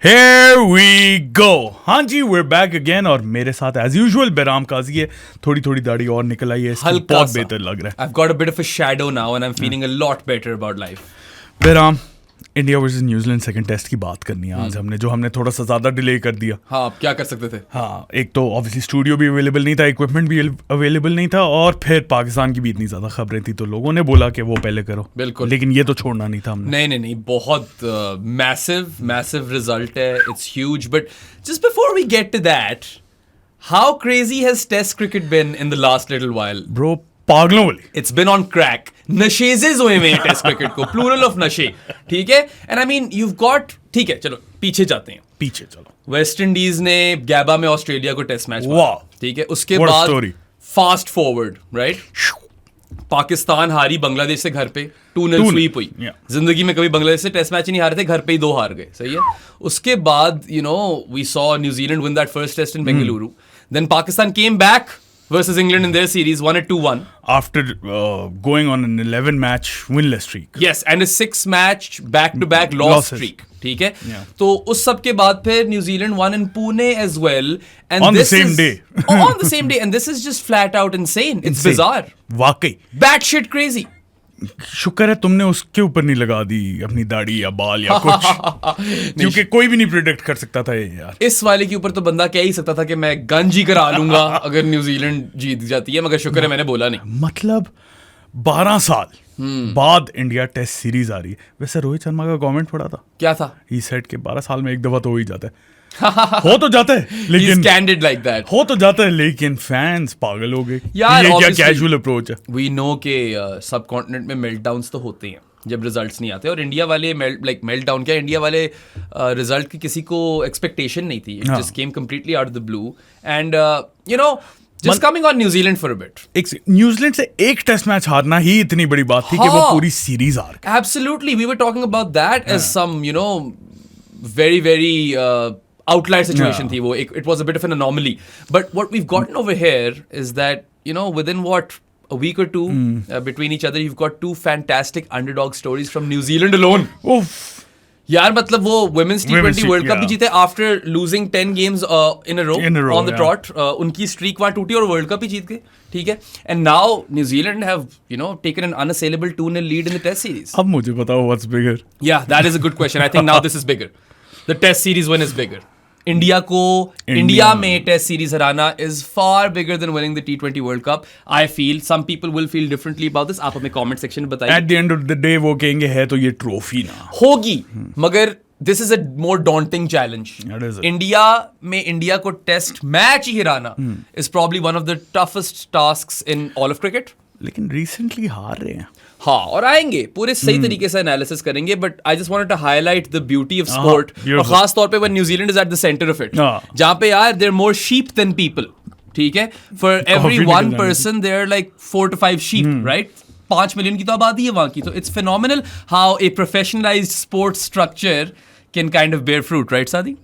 Here we go. हाँ जी, we're back again और मेरे साथ as usual बेराम काजी है. थोड़ी दाढ़ी और निकल आई है, इसको बहुत बेहतर लग रहा है. I've got a bit of a shadow now and I'm feeling a lot better about life. बेराम, India versus New Zealand second test की बात करनी है आज हमने थोड़ा सा ज़्यादा डिले कर दिया. हाँ, आप क्या कर सकते थे? हाँ, एक तो ऑब्वियसली स्टूडियो भी अवेलेबल नहीं था, इक्विपमेंट भी अवेलेबल नहीं था और फिर पाकिस्तान की भी इतनी ज़्यादा खबरें थी तो लोगों ने बोला कि वो पहले करो. बिल्कुल. लेकिन ये तो छोड़ना नहीं था हमने. नहीं, बहुत मैसिव रिजल्ट है. It's huge. But just before we get to that, how crazy has test cricket been in the last little while? Bro, पागलों वाली. It's been on crack. नशेज़ेज़ हुए हैं टेस्ट क्रिकेट को, प्लूरल ऑफ नशे. ठीक है? And I mean you've got, ठीक है, चलो पीछे जाते हैं. पीछे चलो. वेस्ट इंडीज ने गैबा में ऑस्ट्रेलिया को टेस्ट मैच वाह. ठीक है, उसके बाद फास्ट फॉरवर्ड, राइट, पाकिस्तान हारी बांग्लादेश से घर पे 2-0 स्वीप हुई. जिंदगी में कभी बांग्लादेश से टेस्ट मैच ही नहीं हारे थे, घर पे ही 2 हार गए. सही है. उसके बाद we saw New Zealand win that first test in Bengaluru. Then Pakistan came back versus England in their series, won it 2-1. After going on an 11-match winless streak. Yes, and a 6-match back-to-back loss streak. ठीक है? तो उस सब के बाद फिर New Zealand won in Pune as well. And on the same day. On the same day. And this is just flat out insane. It's bizarre. वाकई. Batshit crazy. शुक्र है तुमने उसके ऊपर नहीं लगा दी अपनी दाढ़ी या बाल या कुछ. क्योंकि कोई भी नहीं प्रिडिक्ट कर सकता था ये यार. इस वाले के ऊपर तो बंदा कह ही सकता था कि मैं गंजी करा लूंगा अगर न्यूजीलैंड जीत जाती है, मगर शुक्र है मैंने बोला नहीं. मतलब 12 साल बाद इंडिया टेस्ट सीरीज आ रही है. वैसे रोहित शर्मा का कमेंट पड़ा था. क्या था? ही सेड के 12 साल में एक दफा तो हो ही जाता है. हो तो जाता है लेकिन कैंडिड लाइक दैट. हो तो जाता है लेकिन फैंस पागल हो गए. यार, ये क्या कैजुअल अप्रोच है. वी नो के सब कॉन्टिनेंट में मेल्टडाउन्स तो होते हैं जब रिजल्ट्स नहीं आते, और इंडिया वाले मेल्टडाउन क्या, इंडिया वाले रिजल्ट की किसी को एक्सपेक्टेशन नहीं थी. It just came completely out of the blue and just coming on New Zealand for a bit. New Zealand से एक टेस्ट मैच हारना ही इतनी बड़ी बात थी कि वो पूरी सीरीज हार गए. Absolutely, we were talking about that as some very outlier situation thi wo. It was a bit of an anomaly, but what we've gotten over here is that within a week or two between each other, you've got 2 fantastic underdog stories from New Zealand alone. Oof. यार मतलब वो women's T20 World Cup भी जीते after losing 10 games in a row on the trot. उनकी streak वहाँ टूटी और World Cup ही जीत गए. ठीक है. And now New Zealand have taken an unassailable 2-0 lead in the test series. अब मुझे बताओ what's bigger? Yeah, that is a good question. I think now this is bigger. The test series win is bigger. India में test series हराना is far bigger than winning the T20 world cup. I feel some people will feel differently about this. आप हमें comment section में बताइए. At the end of the day वो कहेंगे है तो ये ट्रॉफी ना होगी, मगर this is a more daunting challenge. India को टेस्ट मैच ही हराना is probably one of the toughest tasks in all of cricket. लेकिन रिसेंटली हार रहे हैं. हाँ, और आएंगे पूरे सही तरीके से एनालिसिस करेंगे, but I just wanted to highlight the beauty of sport, और खास तौर पे when new Zealand is at the centre of it, जहां पे यार there more sheep than people. ठीक है, for every one person there are like 4 to 5 sheep, right? 5 million की तो आबादी है वहां की. तो it's phenomenal how a professionalised sports structure can kind of bear fruit, right सादी?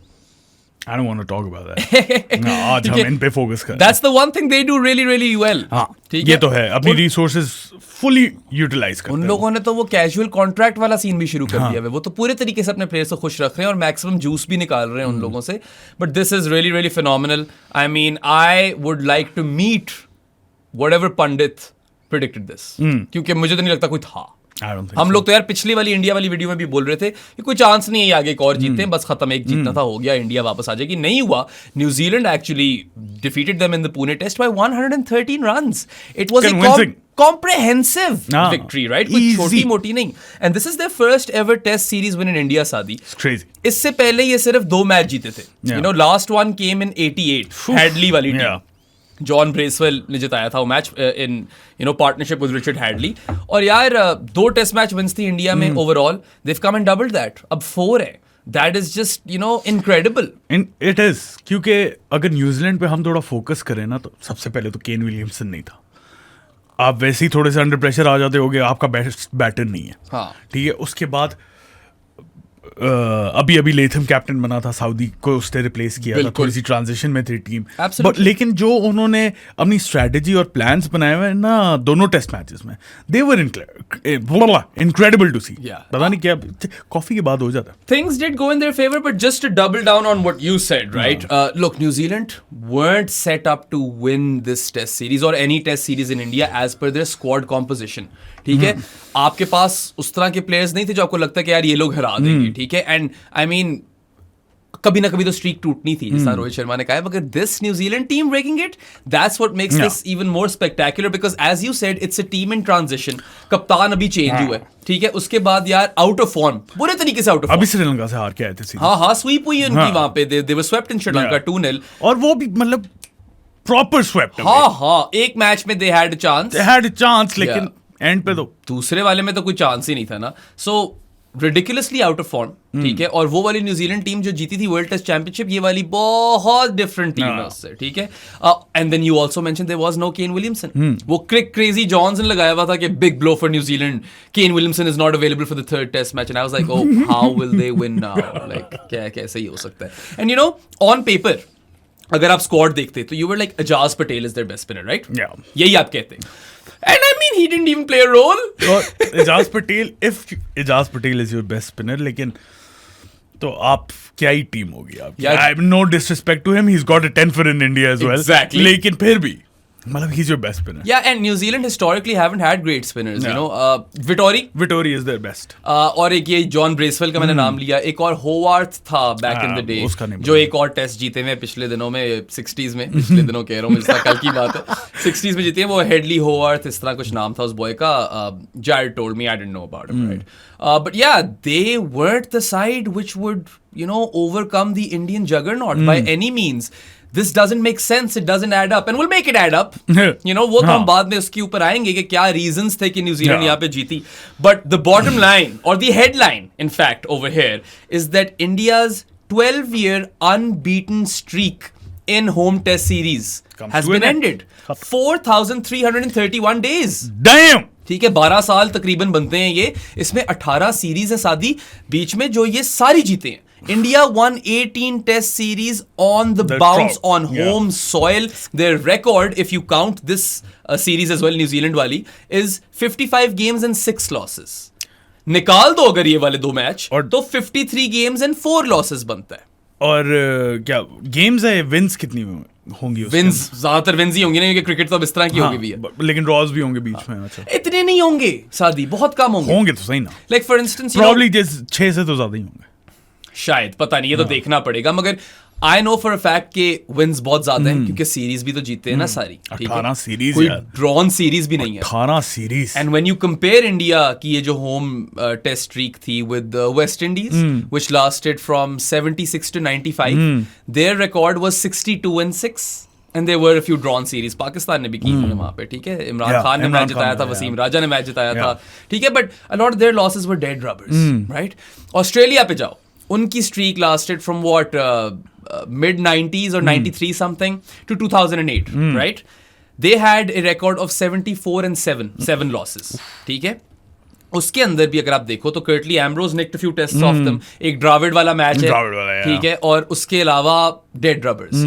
I don't want to talk about that. No, आज हम इन पे फोकस करें. That's the one thing they do really, really well. हाँ, ये तो है. अपनी resources fully utilize करते हैं. उन लोगों ने तो वो कैजुअल कॉन्ट्रैक्ट वाला सीन भी शुरू कर दिया है. वो तो पूरे तरीके से अपने प्लेयर्स को खुश रख रहे हैं और मैक्सिमम जूस भी निकाल रहे हैं उन लोगों से. But this is really really phenomenal. I mean, I would like to meet whatever pundit predicted this, क्योंकि मुझे तो नहीं लगता कोई था. हम लोग तो यार पिछली वाली इंडिया वाली वीडियो में भी बोल रहे थे कि कोई चांस नहीं है आगे एक और जीते हैं, बस खत्म, एक जीतना था, हो गया, इंडिया वापस आ जाएगी. नहीं हुआ. New Zealand actually defeated them in the Pune test by 113 runs. It was a comprehensive victory, right? कोई छोटी मोटी नहीं. And this is their first ever test series win in India, Sadi. It's crazy. इससे पहले ये सिर्फ 2 मैच जीते थे. Last one came in 88, Hadley वाली टीम. जॉन ब्रेसवेल ने जिताया था वो match in partnership with Richard Hadley. और यार 2 टेस्ट मैच विंस थी इंडिया में overall. They have come and doubled that. अब 4 है. That is just incredible. It is. क्योंकि अगर न्यूजीलैंड पे हम थोड़ा फोकस करें ना, तो सबसे पहले तो केन विलियमसन नहीं था. आप वैसे ही थोड़े से अंडर प्रेशर आ जाते होगे, आपका बेस्ट बैटर नहीं है. हाँ, ठीक है. उसके बाद अभी लेथम कैप्टन बना था, सऊदी को उसने रिप्लेस किया था, थोड़ी सी ट्रांजिशन में थी टीम, बट लेकिन जो उन्होंने अपनी स्ट्रेटजी और प्लान्स बनाए हुए हैं ना दोनों टेस्ट मैचेस में, दे वर इनक्रेडिबल टू सी. पता नहीं क्या कॉफी के बाद हो जाता. Things did go in their favor, but just to double down on what you said, right? Look, New Zealand weren't set up to win this test series or any test series in India as per their squad composition. ठीक है, आपके पास उस तरह के players नहीं थे जो आपको लगता है कि यार ये लोग हरा देंगे. ठीक है, एंड आई मीन कभी ना कभी तो स्ट्रीक टूटनी थी, जैसा रोहित शर्मा ने कहा, मगर this New Zealand team breaking it, that's what makes this even more spectacular, because as you said it's a team in transition. कप्तान अभी चेंज हुआ है, ठीक है, उसके बाद यार आउट ऑफ फॉर्म, बुरे तरीके से आउट ऑफ फॉर्म. अभी श्रीलंका से हार के आए थे. हाँ, स्वीप हुई है उनकी वहां पे, दे वर स्वेप्ट इन श्रीलंका 2-0, और वो भी मतलब प्रॉपर स्वेप्ट. हाँ, एक मैच में दे हैड अ चांस, लेकिन एंड पे तो दूसरे वाले में तो कोई चांस ही नहीं था ना. सो रिडिकुलसली आउट ऑफ फॉर्म. ठीक है, और वो वाली न्यूजीलैंड टीम जो जीती थी वर्ल्ड टेस्ट चैंपियनशिप, ये वाली बहुत डिफरेंट टीम है उससे. ठीक है, and then you also mention there was no Kane Williamson. वो क्रेजी जॉन्स ने लगाया हुआ था कि big blow for New Zealand, Kane Williamson is not available for the third test match, and I was like, oh how will they win now, like क्या कैसे ही हो सकता है. And you know, on paper अगर आप स्क्वाड देखते तो you were like Ajaz Patel is their best spinner, right? यही आप कहते हैं. And I mean, he didn't even play a role. Ijaz Patel, if Ijaz Patel is your best spinner, लेकिन तो आप क्या ही टीम होगी आपकी. I have no disrespect to him, he's got a 10 for in India as well. Exactly. लेकिन फिर भी मतलब he's your best spinner. Yeah, and New Zealand historically haven't had great spinners, you know. Vittori is their best. और एक ये John Bracewell का मैंने नाम लिया, एक और होवार्थ था बैक इन द डे, जो एक और टेस्ट जीते हुए पिछले दिनों में, 60s में, पिछले दिनों कह रहा हूँ, जिसका कल की बात है, 60s में जीते हैं वो, हेडली होवार्थ, इस तरह कुछ नाम था उस बॉय का. Jared told me, I didn't know about him, right? But yeah, they weren't the side which would, you know, overcome the Indian juggernaut by any means. This doesn't make sense, it doesn't add up, and we'll make it add up. You know, वो तो हम बाद में उसके ऊपर आएंगे कि क्या reasons थे कि न्यूजीलैंड यहाँ पे जीती. But the bottom line, or the headline, in fact, over here, is that India's 12-year unbeaten streak in home test series has been ended. 4,331 days. Damn! ठीक है, 12 साल तकरीबन बनते हैं ये, इसमें 18 सीरीज है सादी बीच में, जो ये सारी जीते हैं. India won 18 test series on the bounce on home soil. Their record, if you count this series as well, New Zealand wali, is 55 games and 6 losses. निकाल दो अगर ये वाले दो मैच, तो 53 games and 4 losses बनता है. और क्या गेम्स है, विंस कितनी होंगी? विंस ज्यादातर विंस ही होंगी ना, क्योंकि क्रिकेट तो अब इस तरह की होगी भी है, लेकिन ड्रॉज भी होंगे बीच में. अच्छा, इतने नहीं होंगे सादी, बहुत कम होंगे तो सही ना. लाइक फॉर इंस्टेंस प्रॉब्ली 6 से तो ज्यादा ही होंगे शायद, पता नहीं, ये तो देखना पड़ेगा. मगर I know for a fact के विंस बहुत ज्यादा हैं, क्योंकि सीरीज भी तो जीते हैं ना सारी. 18 सीरीज, कोई ड्रॉन सीरीज भी नहीं है, 18 series. And when you compare India की ये जो होम टेस्ट स्ट्रीक थी with West Indies, which lasted from 76 to 95, their record was 62 and 6. And there were a few drawn series. Pakistan ने भी की है वहां पे, ठीक है, इमरान खान ने मैच जिताया था, वसीम राजा ने मैच जिताया था, ठीक है, but a lot of their losses were dead rubbers, right? Australia पे जाओ, उनकी streak lasted from what mid 90s or 93 something to 2008, right? They had a record of 74 and 7 losses. ठीक है, उसके अंदर भी अगर आप देखो तो Curtly Ambrose nicked a few tests of them, एक ड्राविड वाला मैच है, ठीक है, और उसके अलावा डेड रबर्स.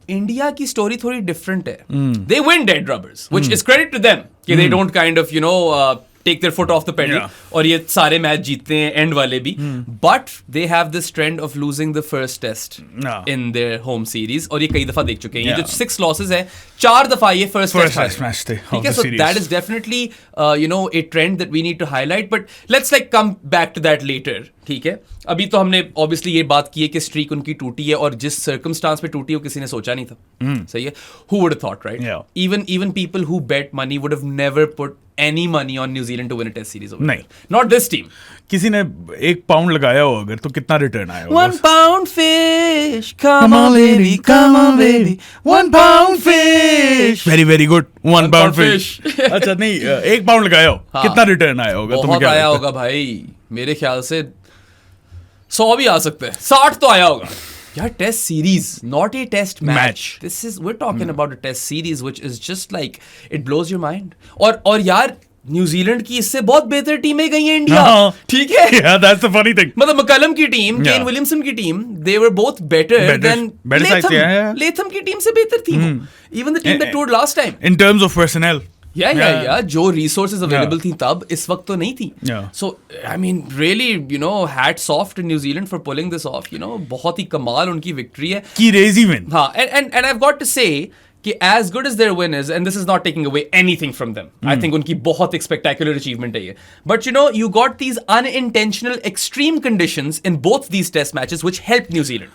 इंडिया की स्टोरी थोड़ी डिफरेंट है. They win dead rubbers, which is credit to them कि they don't kind of you know take their foot off the pedal, और ये सारे मैच जीतते हैं एंड वाले भी. But they have this trend of losing the first test in their home series, और ये कई दफा देख चुके हैं. ये जो 6 लॉसेस है, 4 दफा ये फर्स्ट मैच थे, ठीक है. So that is definitely you know a trend that we need to highlight, but let's like come back to that later. ठीक है, अभी तो हमने ऑब्वियसली ये बात की है कि स्ट्रीक उनकी टूटी है, और जिस सर्कमस्टांस पे टूटी वो किसी ने सोचा नहीं था. सही है, who would have thought, right? Even people who bet money would have never put any money on New Zealand to win a test series over नहीं, not this team. किसी ने 1 पाउंड लगाया हो अगर, तो कितना रिटर्न आया होगा? 1 pound fish, come on baby, come on baby, 1 pound fish. Very good, 1 pound fish. अच्छा नहीं, 1 पाउंड लगाया हो, कितना रिटर्न आया होगा? बहुत आया होगा भाई, मेरे ख्याल से 100 भी आ सकते हैं, 60 तो आया होगा यार. Test series, not a test match. This is, we are talking about a test series which is just like, it blows your mind. और यार न्यूजीलैंड की इससे बहुत बेहतर टीमें गई हैं इंडिया, ठीक है? Yeah, that's the funny thing. मतलब मकलम की टीम, केन विलियमसन की team, they were both better than Latham. Latham की टीम से बेहतर थी वो. Even the team that toured last time. In terms of personnel. Yeah. जो resources available थी तब, इस वक्त तो नहीं थी. So, I mean, really, hats off to New Zealand for pulling this off. बहुत ही कमाल उनकी victory है. Crazy win. हाँ, and I've got to say कि as good as their win is, and this is not taking away anything from them. I think उनकी बहुत एक spectacular achievement है ये. But you got these unintentional extreme conditions in both these test matches which helped New Zealand.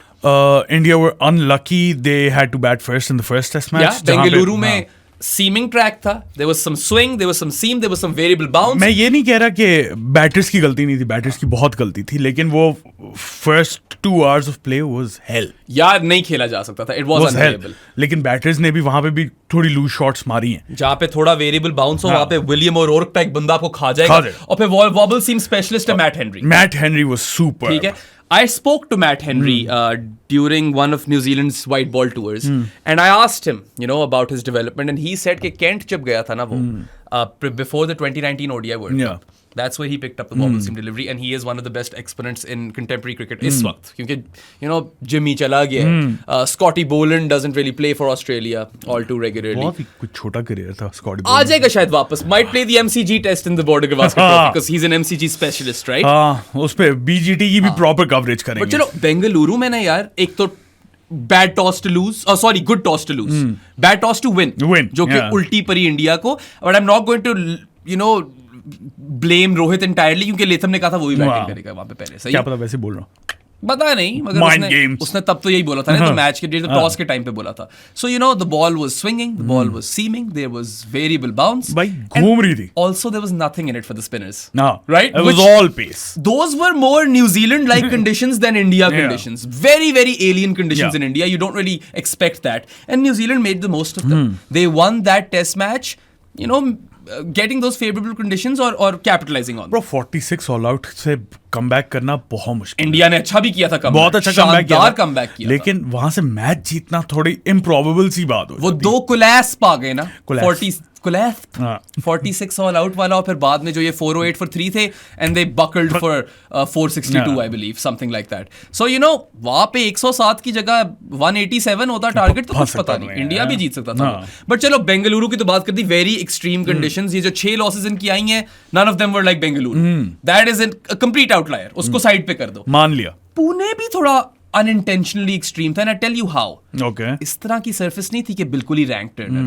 India were unlucky. They had to bat first in the first test match. Yeah, Bengaluru में seaming track था. There was some swing, there was some seam, there was some variable bounce. मैं ये नहीं कह रहा कि batters की गलती नहीं थी, बैटर्स की बहुत गलती थी, लेकिन वो first 2 hours of play was hell. यार नहीं खेला जा सकता था. It was unplayable. लेकिन बैटर्स ने भी वहां पे भी थोड़ी लूज शॉट्स मारी हैं. जहाँ पे थोड़ा वेरिएबल बाउंस हो, वहाँ पे विलियम और ओर्क पे एक बंदा आपको खा जाएगा. और फिर वॉबल सीम स्पेशलिस्ट है Matt Henry. Matt Henry was super. ठीक है. I spoke to Matt Henry during one of New Zealand's white ball tours, and I asked him, about his development, and he said कि Kent जब गया था ना वो, before the 2019 ODI World Cup, that's where he picked up the bobble seam delivery, and he is one of the best exponents in contemporary cricket इस वक्त, क्योंकि Jimmy चला गया है. Scotty Boland doesn't really play for Australia all too regularly. बहुत ही कुछ छोटा career था Scotty Boland. आ जाएगा शायद वापस. Might play the MCG test in the Border Gavaskar Trophy because he's an MCG specialist, right? हाँ, उस पे BGT की भी proper coverage करेंगे. But चलो बेंगलुरु में ना यार, एक तो bad toss to lose, good toss to lose, bad toss to win, जो कि उल्टी परी इंडिया को. But I'm not going to blame Rohit entirely, क्योंकि लेथम ने कहा था वो भी बैटिंग करेगा वहां पे पहले. सही क्या पता वैसे बोल रहा हूँ, पता नहीं, मगर उसने तब तो यही बोला था ना, तो मैच के टॉस के टाइम पे बोला था. So the ball was swinging, the ball was seaming, there was variable bounce. भाई घूम रही थी. Also there was nothing in it for the spinners. Right? It was all pace. Those were more New Zealand like conditions than India conditions. Very, very alien conditions in India. You don't really expect that. And New Zealand made the most of them. They won that test match, getting those favorable conditions or capitalizing on them. Bro, 46 all out से comeback करना बहुत मुश्किल. India ने अच्छा भी किया था, बहुत अच्छा कमबैक किया, लेकिन वहां से मैच जीतना थोड़ी इम्प्रोबेबल सी बात हो. वो 2 कुलैस पा गए ना, 46 ऑल आउट वाला, और फिर बाद में जो ये 408 for 3 थे, and they buckled for 462 I believe, something like that. So वहां पे 107 की जगह 187 होता टारगेट, तो कुछ पता नहीं, इंडिया भी जीत सकता था. बट चलो बेंगलुरु की तो बात कर दी. Very extreme conditions. ये जो 6 लॉसेस इनकी आई हैं, none of them were like Bengaluru. That is a complete outlier. उसको साइड पे कर दो. मान लिया. पुणे भी थोड़ा unintentionally extreme था, and I tell you how. Okay. इस तरह की surface नहीं थी कि बिल्कुल ही rank turner.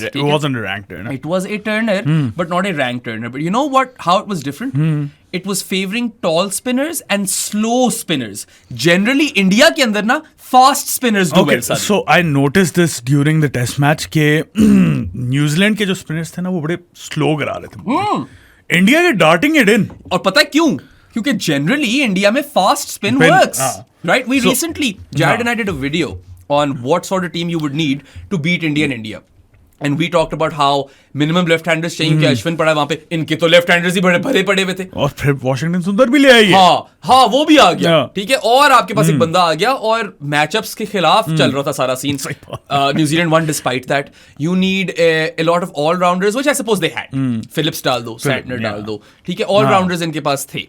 It wasn't a rank turner. It was a turner, but not a rank turner. But you know how it was different? It was favoring tall spinners and slow spinners. Generally, India के अंदर ना fast spinners do well. So I noticed this during the test match के New Zealand के जो spinners थे ना, वो बड़े slow करा रहे थे. India के darting it in. और पता है क्यों? क्योंकि generally India में fast spin works. Right? We recently, Jared and I did a video on what sort of team you would need to beat India in India. And we talked about how minimum left-handers चाहिए, कि अश्विन पड़ा है वहां पे. इनके तो left-handers ही बड़े भरे पड़े हुए थे. और फिर वॉशिंगटन सुंदर भी ले आई है. हाँ, वो भी आ गया. ठीक है. और आपके पास एक बंदा आ गया, और मैचअप्स के खिलाफ चल रहा था सारा scene. New Zealand won despite that. You need a lot of all-rounders, which I suppose they had. Phillips डाल दो, Santner डाल दो. ठीक है. All-rounders इनके पास थे.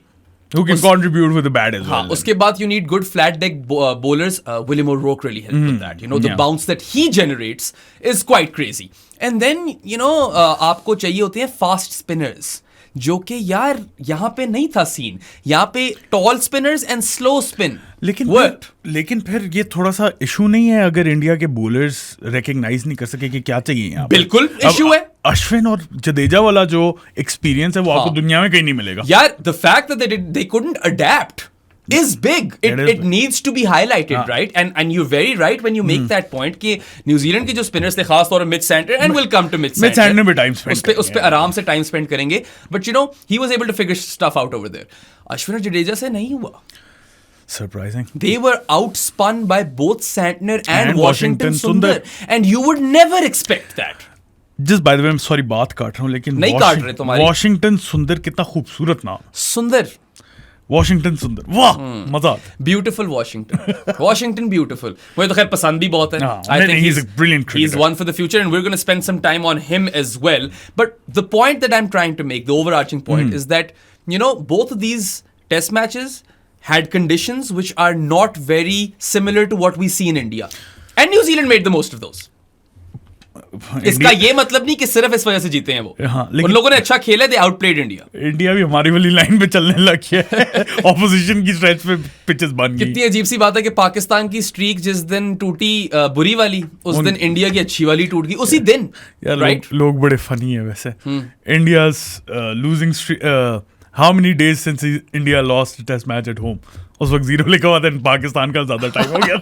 Who can contribute with the bat as well. उसके बाद you need good flat deck bowlers. William O'Rourke really helped with that. The bounce that he generates is quite crazy. And then आपको चाहिए होते हैं fast spinners, जो कि यार यहाँ पे नहीं था सीन. यहाँ पे tall spinners and slow spin. लेकिन फिर ये थोड़ा सा इशू नहीं है अगर इंडिया के बॉलर्स रिकॉग्नाइज नहीं कर सके कि क्या चाहिए यहाँ. बिल्कुल इशू है. अश्विन और जडेजा वाला जो एक्सपीरियंस है वो आपको दुनिया में कहीं नहीं मिलेगा. यार the fact that they couldn't adapt is big. It needs to be highlighted, right? And you're very right when you make that point कि न्यूजीलैंड के जो स्पिनर्स थे, खास तौर पे Mitch centre, and we'll come to Mitch Santner भी time spend उस पे आराम से टाइम स्पेंड करेंगे. But he was able to figure stuff out over there. Ashwin और जडेजा से नहीं हुआ. Surprising. They were outspun by both Santner and Washington Sundar, and you would never expect that. Just by the way, I'm sorry बात काट रहा हूँ, लेकिन नहीं काट रहे तुम्हारी. वॉशिंगटन सुंदर कितना खूबसूरत नाम. सुंदर वॉशिंगटन सुंदर, वाह मजा आता है। Beautiful Washington beautiful. मुझे तो खैर पसंद भी बहुत है। I think he's a brilliant cricketer. He's one for the future and we're going to spend some time on him as well. But the point that I'm trying to make, the overarching point is that, you know, both of these test matches had conditions which are not very similar to what we see in India. And New Zealand made the most of those. इसका ये मतलब नहीं कि सिर्फ इस वजह से जीते हैं वो। उन लोगों ने अच्छा खेला, दे आउटप्लेड इंडिया। इंडिया भी हमारी वाली लाइन पे चलने लग गया है, ऑपोजिशन की स्ट्रेच पे पिचेस बन गई। कितनी अजीब सी बात है कि पाकिस्तान की स्ट्रीक जिस दिन टूटी बुरी वाली, उस दिन इंडिया की अच्छी वाली टूट गई उसी दिन। यार लोग बड़े फनी है वैसे। India losing, how many days since India lost test match at home? उस वक्त 0 लिखा हुआ था, पाकिस्तान का ज्यादा टाइम हो गया,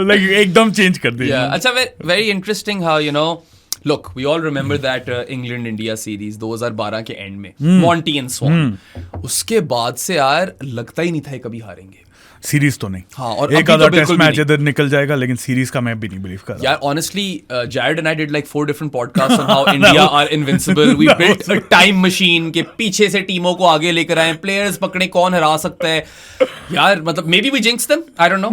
लाइक एकदम चेंज कर दिया। अच्छा, very interesting how, you know, look, we all remember that England India series 2012 के एंड में, Monty and Swan। उसके बाद से यार लगता ही नहीं था कभी हारेंगे। सीरीज तो नहीं, हाँ, और एक आधा टेस्ट मैच इधर निकल जाएगा, लेकिन सीरीज का मैं भी नहीं बिलीव कर रहा। यार honestly, Jared and I did like 4 different podcasts on how India are invincible. We built a time machine के पीछे से टीमों को आगे लेकर आए, प्लेयर्स पकड़े कौन हरा सकता है। यार मतलब maybe we jinx them, I don't know।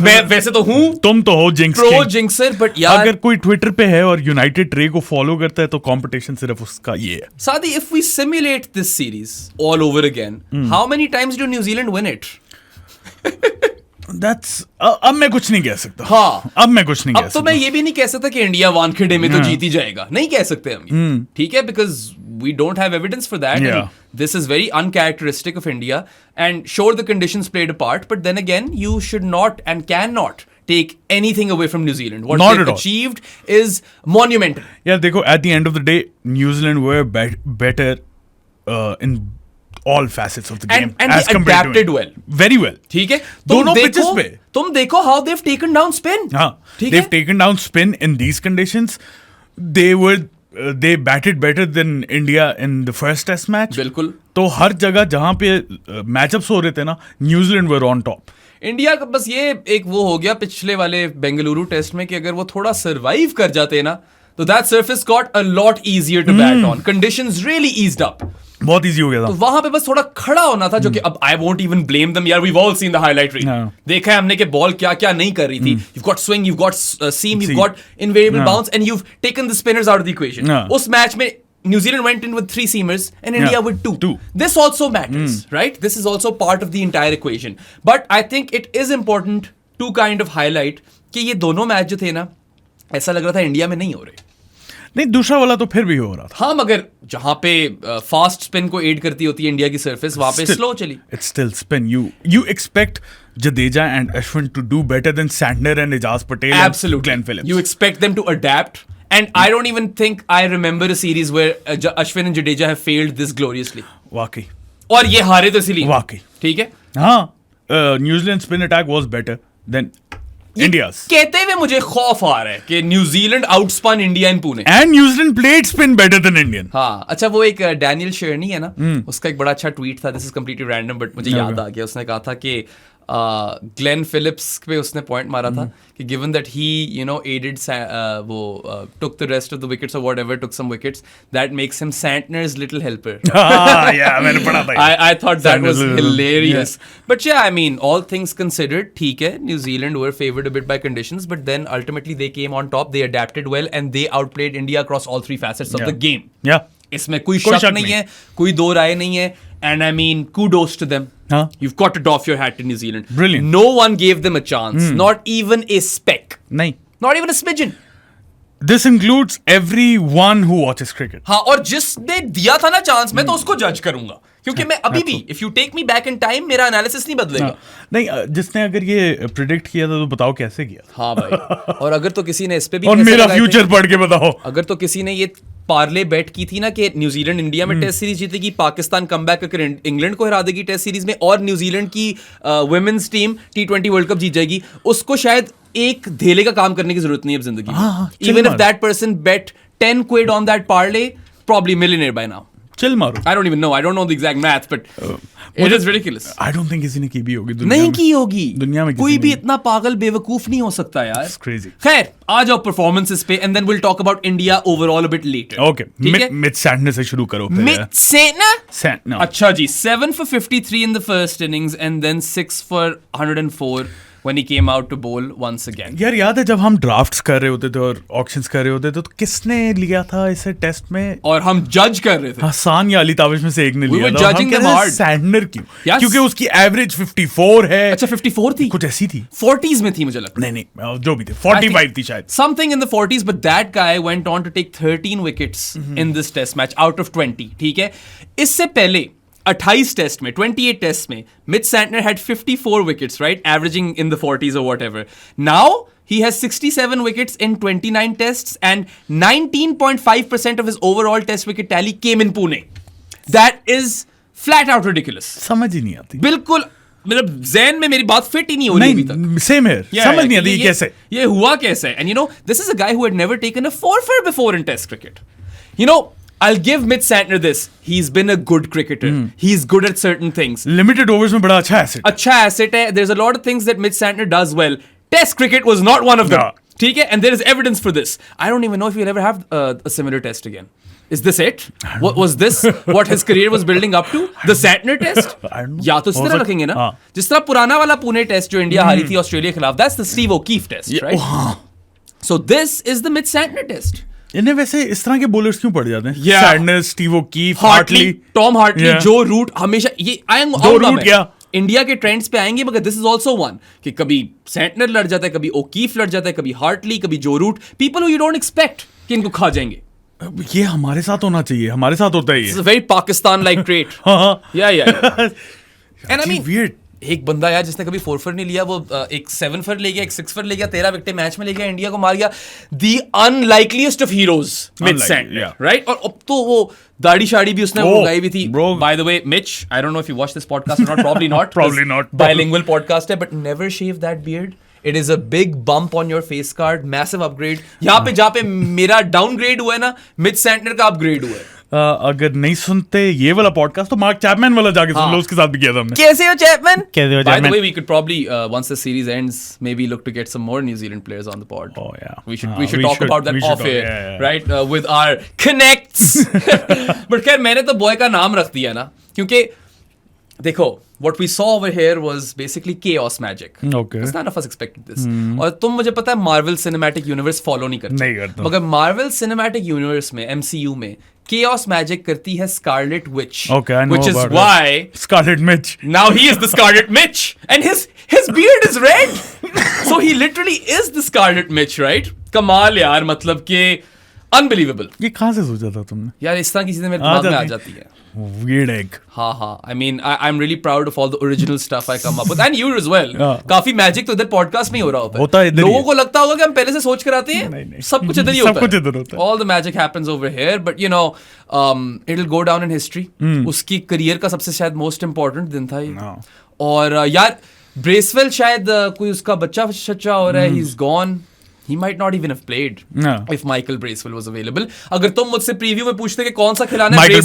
मैं वैसे तो हूँ, तुम तो हो जिंक्स, प्रो जिंक्सर, बट यार अगर कोई ट्विटर पे है और यूनाइटेड ट्रे को फॉलो करता है तो कंपटीशन सिर्फ उसका ये है। सादी, if we simulate this series all over again, how many times do New Zealand win it? अब मैं कुछ नहीं कह सकता। हाँ, अब मैं कुछ नहीं कह सकता। अब तो मैं ये भी नहीं कह सकता कि इंडिया वानखेड़े में तो जीत ही जाएगा, नहीं कह सकते हम, ठीक है, because we don't have evidence for that. This is very uncharacteristic of India and sure the conditions played a part, but then again you should not and can not take anything away from New Zealand. What they've achieved is monumental. Yeah, देखो, at the end of the day, New Zealand were better in all facets of the game. And they adapted well. Very well. ठीक है, दोनों pitches पे तुम देखो how they've taken down spin. हाँ, they've taken down spin in these conditions. They batted better than India in the first test match. बिल्कुल। तो हर जगह जहाँ पे मैचअप्स हो रहे थे ना, New Zealand were on top. India का बस ये एक वो हो गया पिछले वाले बेंगलुरु टेस्ट में कि अगर वो थोड़ा सर्वाइव कर जाते ना, तो that surface got a lot easier to bat on, conditions really eased up, बहुत इजी हो गया था। तो वहां पे बस थोड़ा खड़ा होना था, जो कि अब I won't even blame them यार, we all seen the highlight reel, देखा है हमने कि बॉल क्या क्या नहीं कर रही थी। You got swing, you got seam, you got invariable bounce and you taken the spinners out of the equation. उस मैच में New Zealand went in with 3 seamers and India with 2. This also matters, right? This is also part of the entire equation. But I think it is important to kind of highlight कि ये दोनों match जो थे ना, ऐसा लग रहा था इंडिया में नहीं हो रहे। नहीं, दूसरा वाला तो फिर भी हो रहा था। हाँ, मगर जहां पे फास्ट स्पिन को एड करती होती है इंडिया की सरफेस, वहां पे स्लो चली। It's still spin. You expect Jadeja and Ashwin to do better than Santner and Ijaz Patel and Glenn Phillips. You expect them to adapt. And I don't even think I remember a series where Ashwin and Jadeja have failed this gloriously. वाकई। और ये हारे तो इसलिए। वाकई। ठीक है। हाँ, new Zealand spin attack was better than India's. कहते हुए मुझे खौफ आ रहा है कि new Zealand outspun India in Pune. And New Zealand played spin better than Indian. हाँ, अच्छा, वो एक डैनियल शेरनी है ना, उसका एक बड़ा अच्छा ट्वीट था, this is completely random but मुझे याद आ गया। उसने कहा था कि ग्लेन फिलिप्स पे उसने पॉइंट मारा था कि given that he you know added वो took the rest of the wickets और whatever, took some wickets, that makes him Santner's little helper. या मैंने पढ़ा था। I thought that was hilarious. But yeah, I mean, all things considered, ठीक है, New Zealand were favored a bit by conditions, but then ultimately they came on top, they adapted well and they outplayed India across all 3 facets of the game. Yeah. इसमें कोई शक नहीं है, कोई दो राय नहीं है, and I mean, kudos to them. You've got to doff your hat to New Zealand. Brilliant. No one gave them a chance, not even a speck. नहीं, not even a smidgen. This includes everyone who watches cricket. हाँ, और जिसने दिया था ना chance, मैं तो उसको जज करूंगा, क्योंकि मैं अभी भी, if you take me back in time, मेरा एनालिसिस नहीं बदलेगा। नहीं, जिसने अगर ये प्रिडिक्ट किया था तो बताओ कैसे किया था। हाँ भाई, और अगर तो किसी ने इस पे भी, और मेरा फ्यूचर पढ़ के बताओ, अगर तो किसी ने ये पार्ले बेट की थी ना कि न्यूजीलैंड इंडिया में टेस्ट सीरीज जीतेगी, पाकिस्तान कमबैक करके इंग्लैंड को हरा देगी टेस्ट सीरीज में, और न्यूजीलैंड की women's team T20 world cup जीत जाएगी, उसको शायद एक धेले का काम करने की जरूरत नहीं है अब जिंदगी। Even if that person bet 10 quid on that parlay, probably millionaire by now. Chill मारो। I don't even know. I don't know the exact math, but It is ridiculous. I don't think किसी ने की भी होगी दुनिया नहीं में. की होगी दुनिया में कोई भी इतना पागल बेवकूफ नहीं हो सकता यार. It's crazy. खैर आ जाओ परफॉर्मेंसेस पे and then we'll talk about India overall a bit later. Okay. Mitch Santner से शुरू करो फिर. Mitch Santner? No. अच्छा जी, 7 for 53 in the first innings and then 6 for 104 when he came out to bowl once again. यार याद है जब हम ड्राफ्ट्स कर रहे होते थे और ऑक्शंस कर रहे होते थे तो किसने लिया था इसे टेस्ट में? और हम जज कर रहे थे. हसान या अली ताबिश में से एक ने We लिया were था. judging them hard. सैंडनर क्यों? Yes. क्योंकि उसकी एवरेज 54 है. अच्छा 54 थी? कुछ ऐसी थी. 40s में थी मुझे लगता है. नहीं जो भी थे 45 थी शायद. Something in the 40s, but that guy went on to take 13 wickets in this test match out of 20. ठीक है. इससे पहले 28 टेस्ट में 28 टेस्ट में Mitch Santner had 54 wickets, right? Averaging in the 40s or whatever. Now he has 67 wickets in 29 tests and 19.5% of his overall test wicket tally came in Pune. That is flat out ridiculous. समझ ही नहीं आती. बिल्कुल मतलब ज़हन में मेरी बात fit ही नहीं हो रही अभी तक. सेम है. समझ नहीं आती कैसे ये हुआ कैसे. And you know, this is a guy who had never taken a 4-for before in test cricket. You know, I'll give Mitch Santner this. He's been a good cricketer. He's good at certain things. Limited overs में बड़ा अच्छा asset. अच्छा asset है. There's a lot of things that Mitch Santner does well. Test cricket was not one of them. ठीक है? And there is evidence for this. I don't even know if he'll ever have a similar test again. Is this it? What was this? What his career was building up to? The Santner test? या तो इस तरह रखेंगे ना. जिस तरह पुराना वाला पुणे टेस्ट जो इंडिया हारी थी ऑस्ट्रेलिया के खिलाफ. That's the Steve O'Keefe test, right? So this is the Mitch Santner test. इन्हें वैसे इस तरह के बॉलर्स क्यों पड़ जाते हैं? Santner, Steve O'Keefe, Hartley, Tom Hartley, Joe Root हमेशा ये आऊंगा इंडिया के ट्रेंड्स पे आएंगे मगर दिस इज आल्सो वन कि कभी सैंटनर लड़ जाता है, कभी ओकीफ लड़ जाता है, कभी हार्टली, कभी Joe Root. People who you don't expect कि इनको खा जाएंगे. ये हमारे साथ होना चाहिए. हमारे साथ होता है ये. It's a very Pakistan like trait. या एंड आई मीन वियर्ड. एक बंदा यार जिसने कभी 4 फॉर नहीं लिया, वो एक 7 फॉर ले गया, एक 6 फॉर ले गया, 13 विकेट मैच में ले गया, इंडिया को मार गया. The unlikeliest of heroes Mitch Santner, right? और अब तो वो दाढ़ी शाड़ी भी उसने उगाई भी थी. By the way Mitch, I don't know if you watch this podcast or not, probably not bilingual podcast है, but never shave that beard. It is a big bump on your face card, massive upgrade. यहाँ पे जहाँ पे मेरा downgrade हुआ है ना, Mitch Santner का अपग्रेड हुआ है. अगर नहीं सुनते ये वाला पॉडकास्ट तो मार्क चैपमैन वाला जाके सुन लो. उसके साथ भी किया था हमने. कैसे हो Chapman? By the way, we could probably once the series ends, maybe look to get some more New Zealand players on the pod. Oh yeah, we should talk about that off air, right? With our connects. But खैर मैंने तो boy का नाम रख दिया ना, क्योंकि देखो what we saw over here was basically chaos magic. Okay. None of us expected this. और तुम मुझे पता है Marvel Cinematic Universe follow नहीं करते. मगर Marvel Cinematic Universe में MCU में chaos magic करती है Scarlet Witch. Okay, I know which is about why Scarlet Mitch. Now he is the Scarlet Mitch, and his beard is red. So he literally is the Scarlet Mitch, right? कमाल यार, मतलब कि unbelievable. ये कहाँ से सोचा था तुमने? यार इस तरह की चीजें मेरे दिमाग में आ जाती है. Weird egg. हाँ. I mean, I'm really proud of all the original stuff I come up with, and you as well. काफी मैजिक तो इधर पॉडकास्ट में ही हो रहा होता है. लोगों को लगता होगा कि हम पहले से सोच कर आते हैं. नहीं. सब कुछ इधर ही होता है. All the magic happens over here, but you know, it'll go down in history. उसकी करियर का सबसे शायद मोस्ट इम्पोर्टेंट दिन था ये. और यार ब्रेसवेल शायद कोई उसका बच्चा सच्चा हो रहा है. He's gone. He might not even have played if Michael Bracewell was available. अगर तुम मुझसे प्रीव्यू में पूछते कि कौन सा खिलाना है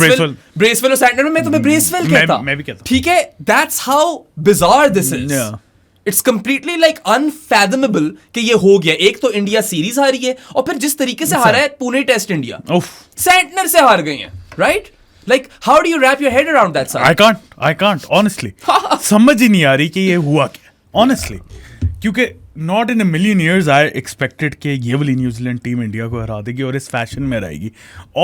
ब्रेसवेल और सैंटनर में, मैं तुम्हें ब्रेसवेल कहता. मैं भी कहता. ठीक है, that's how bizarre this is. It's completely like unfathomable कि ये हो गया. एक तो इंडिया सीरीज हारी है और फिर जिस तरीके से हारा है पुणे टेस्ट इंडिया, सैंटनर से हार गई है, right? Like how do you wrap your head around that? I can't honestly. समझ ही नहीं आ रही कि ये हुआ क्या, honestly. क्योंकि not in a million years I expected कि ये वाली न्यूजीलैंड टीम इंडिया को हरा देगी और इस फैशन में रहेगी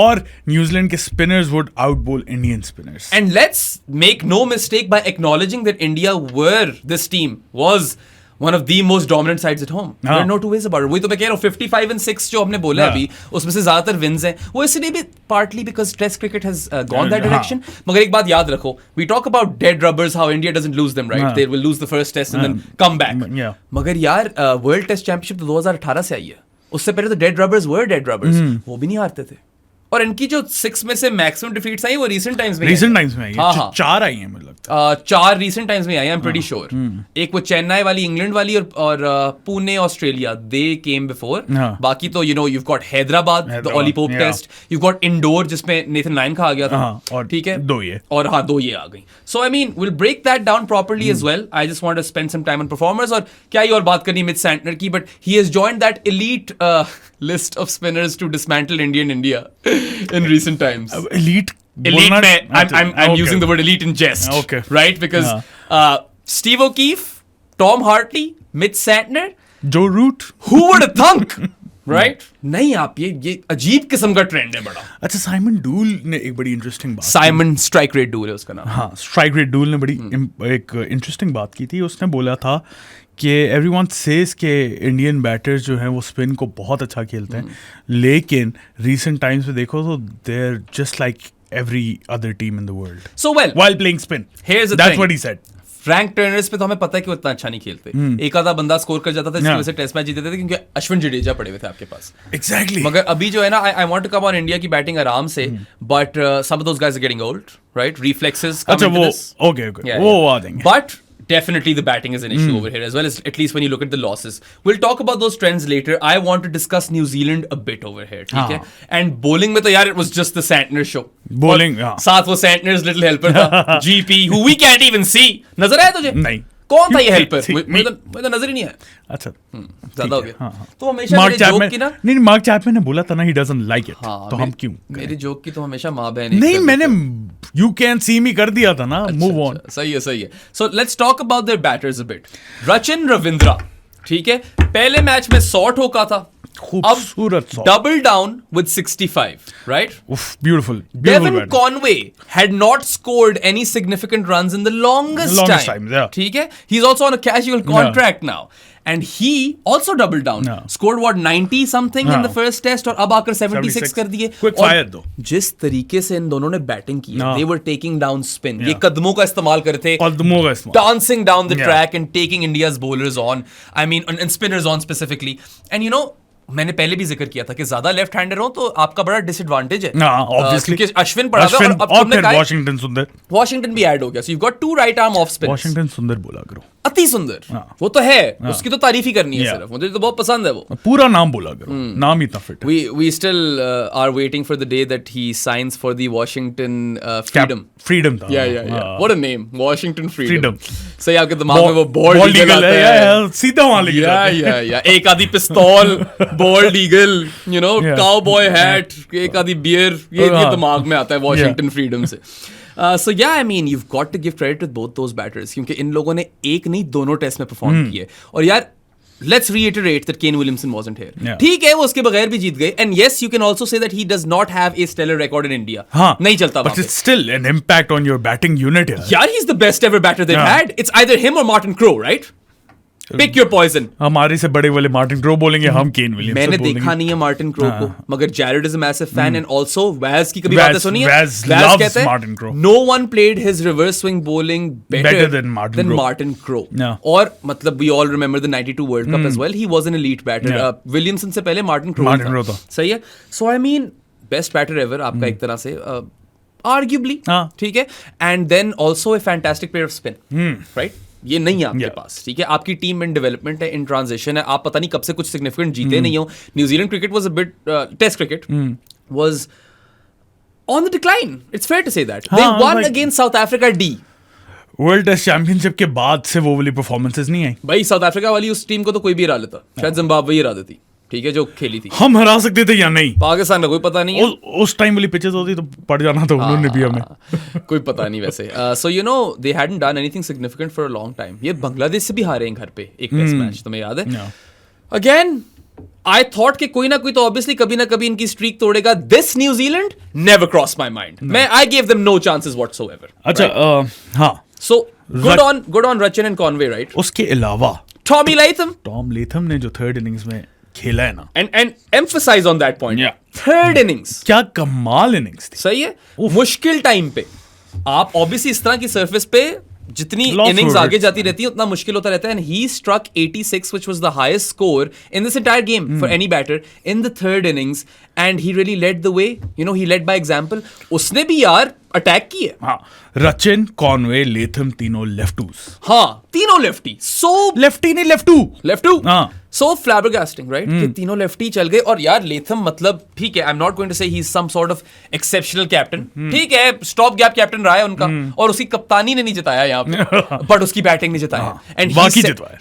और न्यूजीलैंड के spinners would outbowl Indian spinners. And let's make no mistake by acknowledging that India were this team was one of the most dominant sides at home. There are no two ways about it. वही तो मैं कह रहा हूँ 55-6 जो हमने बोला अभी, उसमें से ज्यादातर विन्स हैं. वो इसलिए भी partly because Test cricket has gone that direction. मगर एक बात याद रखो, we talk about dead rubbers, how India doesn't lose them, right? They will lose the first test and then come back. मगर यार World Test Championship तो 2018 से आई है. उससे पहले तो dead rubbers were dead rubbers. वो भी नहीं हारते थे. और इनकी जो 6 में से मैक्सिमम डिफीट्स आई वो रीसेंट टाइम्स में आई है। 4 आई हैं मुझे लगता है। 4 रीसेंट टाइम्स में I, I am pretty sure. एक वो चेन्नई वाली, इंग्लैंड वाली, और Pune Australia, they came before. बाकी तो you know you got Hyderabad, the Ollie Pope test, you got Indore जिसमें नेथन लायन का आ गया था, ठीक है, 2 ये आ गई। So I mean will break that down properly as well. I just want to spend some time on performers. और क्या ही और बात करनी मिच सैंटनर की, but he has joined that elite list of spinners to dismantle Indian India in recent times. Elite में, I'm using the word elite in jest, right? Because Steve O'Keefe, Tom Hartley, Mitch Santner, Joe Root, who would have thunk? Right? नहीं, आप ये अजीब किस्म का trend है बड़ा। अच्छा, साइमन डूल ने एक बड़ी इंटरेस्टिंग बात, साइमन स्ट्राइक रेट डूल है उसका नाम। हाँ, स्ट्राइक रेट डूल ने बड़ी एक इंटरेस्टिंग बात की थी। उसने बोला था कि एवरीवन सेज के इंडियन बैटर्स जो हैं वो स्पिन को बहुत अच्छा खेलते हैं, लेकिन रीसेंट टाइम्स में देखो तो they are just like every other team in the world. So well, while playing spin. Here's the That's thing. what he said. Frank Turners पे तो हमें पता है कि वो इतना अच्छा नहीं खेलते। एक आधा बंदा स्कोर कर जाता था जिसकी वजह से टेस्ट मैच जीते थे, क्योंकि अश्विन जडेजा पड़े हुए थे आपके पास। Exactly. मगर अभी जो है ना, I want to come on India की बैटिंग आराम से, but some of those guys are getting old, right? Reflexes अच्छा, वो ओके वो आ देंगे, but definitely the batting is an issue over here as well, as at least when you look at the losses. We'll talk about those trends later. I want to discuss New Zealand a bit over here, ठीक है? And bowling में तो यार it was just the Santner show. Bowling, साथ वो Santner's little helper था, GP, who we can't even see. नजर आया तुझे? नहीं। कौन था ये हेल्पर? मुझे तो नजर ही नहीं आया। अच्छा, ज्यादा हो गया। तो हमेशा मेरे जोक की ना, नहीं, मार्क चैपमैन ने बोला था ना, he doesn't like it, तो हम क्यों? मेरी जोक की तो हमेशा माँ बहन नहीं, मैंने you can see me कर दिया था ना, move on। सही है। So let's talk about their batters a bit. Rachin Ravindra, ठीक है, पहले मैच में 100 ठोका था, खूबसूरत double down with 65, right? Beautiful. Devon Conway had not scored any significant runs in the longest time. ठीक है, he's also on a casual contract now. And he also doubled down. Scored what, 90 something in the first test, और अब आकर 76 कर दिए। Quick fire दो। जिस तरीके से इन दोनों ने बैटिंग की, they were taking down spin. ये कदमों का इस्तेमाल कर रहे थे, dancing down the track and taking India's bowlers on. I mean, and spinners on specifically. And you know, मैंने पहले भी जिक्र किया था कि ज्यादा लेफ्ट हैंडर हो तो आपका बड़ा डिसएडवांटेज है, क्योंकि अश्विन पड़ा था और फिर वाशिंगटन भी ऐड हो गया, so you got 2 right arm off spinners. Washington सुंदर बोला करो, अति सुंदर, वो तो है, उसकी तो तारीफ ही करनी है सिर्फ, मुझे तो बहुत पसंद है वो। पूरा नाम बोला करो, नाम ही इतना फिट है। We still are waiting for the day that he signs for the Washington Freedom था। Yeah. What a name, Washington Freedom। सही, आपके दिमाग में वो बॉल्ड ईगल है, सीधा वहां लेके जाते हैं। या एक आधी पिस्तौल, bold eagle, you know, cowboy hat, एक आधी बियर, ये दिमाग में आता है वॉशिंगटन फ्रीडम से। So yeah, I mean, you've got to give credit to both those batters, क्योंकि इन लोगों ने एक नहीं दोनों टेस्ट में परफॉर्म किए। और यार, let's reiterate that Kane Williamson wasn't here. ठीक है, वो उसके बगैर भी जीत गए, and yes, you can also say that he does not have a stellar record in India. नहीं चलता, but it's still an impact on your batting unit here. यार, he's the best ever batter they've had. It's either him or Martin Crowe, right? Pick your poison. हमारे से बड़े वाले Martin crow बोलेंगे, हम Kane Williams. मैंने देखा नहीं है मार्टिन क्रो को, मगर Jared is a massive fan, and also Waz की कभी बातें सुनी है? वैज कहते हैं no one played his reverse swing bowling better than Martin Crowe. और मतलब we all remember the 92 world cup as well, he was an elite batter. Williamson से पहले मार्टिन क्रो था। सही है। So I mean, best batter ever आपका एक तरह से, आर्ग्यूबली, ठीक है, and then also a fantastic player of spin, right? ये नहीं है आपके पास, ठीक है, आपकी टीम इन डेवलपमेंट है, इन ट्रांजिशन है, आप पता नहीं कब से कुछ सिग्निफिकेंट जीते नहीं हो। New Zealand cricket was a bit, test cricket was on the decline, it's fair to say that. They won against South Africa डी। वर्ल्ड टेस्ट चैंपियनशिप के बाद से वो वाली परफॉर्मेंसेस नहीं आई भाई। साउथ अफ्रीका वाली उस टीम को तो कोई भी हरा लेता, शायद जिम्बाब्वे ही हरा देती, ठीक है, जो खेली थी। हम हरा सकते थे या नहीं, पाकिस्तान का कोई पता नहीं है। उस टाइम वाली पिचेस होती तो पड़ जाना था उन्होंने भी हमें। कोई पता नहीं वैसे। So you know, they hadn't done anything significant for a long time. ये बांग्लादेश से भी हारे हैं घर पे एक टेस्ट मैच, तुम्हें याद है? अगेन आई थॉट कि कोई ना कोई तो ऑब्वियसली कभी ना कभी इनकी स्ट्रीक तोड़ेगा। This new Zealand never cross my mind. मैं I give them no chances whatsoever. अच्छा, हाँ, so good on Rachin and Conway, right? उसके अलावा टॉम लेथम ने जो थर्ड इनिंग्स में खेला है ना, and emphasise on that point, third innings क्या कमाल इनिंग्स थी। सही है। मुश्किल टाइम पे आप ऑब्वियसली इस तरह की सरफेस पे जितनी इनिंग्स आगे जाती रहती है उतना मुश्किल होता रहता है and he struck 86 which was the highest score in this entire game for any batter in the third innings and he really led the way, you know, he led by example. उसने भी यार attack की है. हाँ, Rachin, Conway, Latham तीनों लेफ्टूस. हाँ, तीनों lefty. सो lefty नहीं, लेफ्टू. हाँ. सो फ्लैबरगास्टिंग, राइट? कि तीनों लेफ्टी चल गए. और यार लेथम, मतलब ठीक है, I am not going to say he is some sort of exceptional captain. ठीक है, स्टॉप गैप कैप्टन रहा है उनका और उसकी कप्तानी ने नहीं जिताया यहाँ पे बट उसकी बैटिंग ने जिताया. And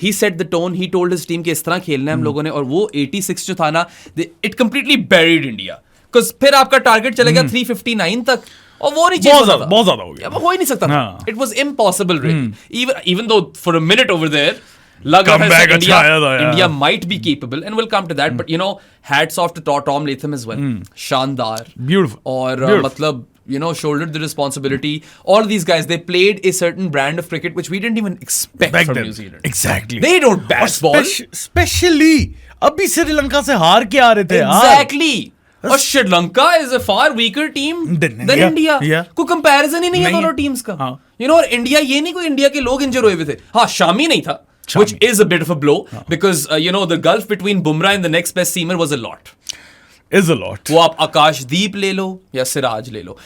he set the tone. He told his team कि इस तरह खेलना है हम लोगों ने. और वो 86 जो था ना, it completely buried India. Because फिर आपका टारगेट चलेगा 359 तक और वो नहीं बहुत ज्यादा हो गया. वो हो ही नहीं सकता था. It was impossible really. Even though for a minute over there लग रहा है India might be capable and we'll come to that, but you know, hats off to Tom Latham as well. शानदार, beautiful. और मतलब, you know, shouldered the responsibility. All these guys, they played a certain brand of cricket which we didn't even expect from New Zealand. Exactly. They don't bat ball. Especially अभी श्रीलंका से हार के आ रहे थे. Exactly. और Sri Lanka is a far weaker team than India. कोई comparison ही नहीं है दोनों teams का. You know, और इंडिया, ये नहीं कोई इंडिया के लोग इंजर हुए हुए थे. हाँ, शामी नहीं था. Which is a bit of a blow because you know, the gulf between Bumrah and the next best seamer was a lot. Is a lot. वो आप आकाशदीप ले लो या सिराज ले लो.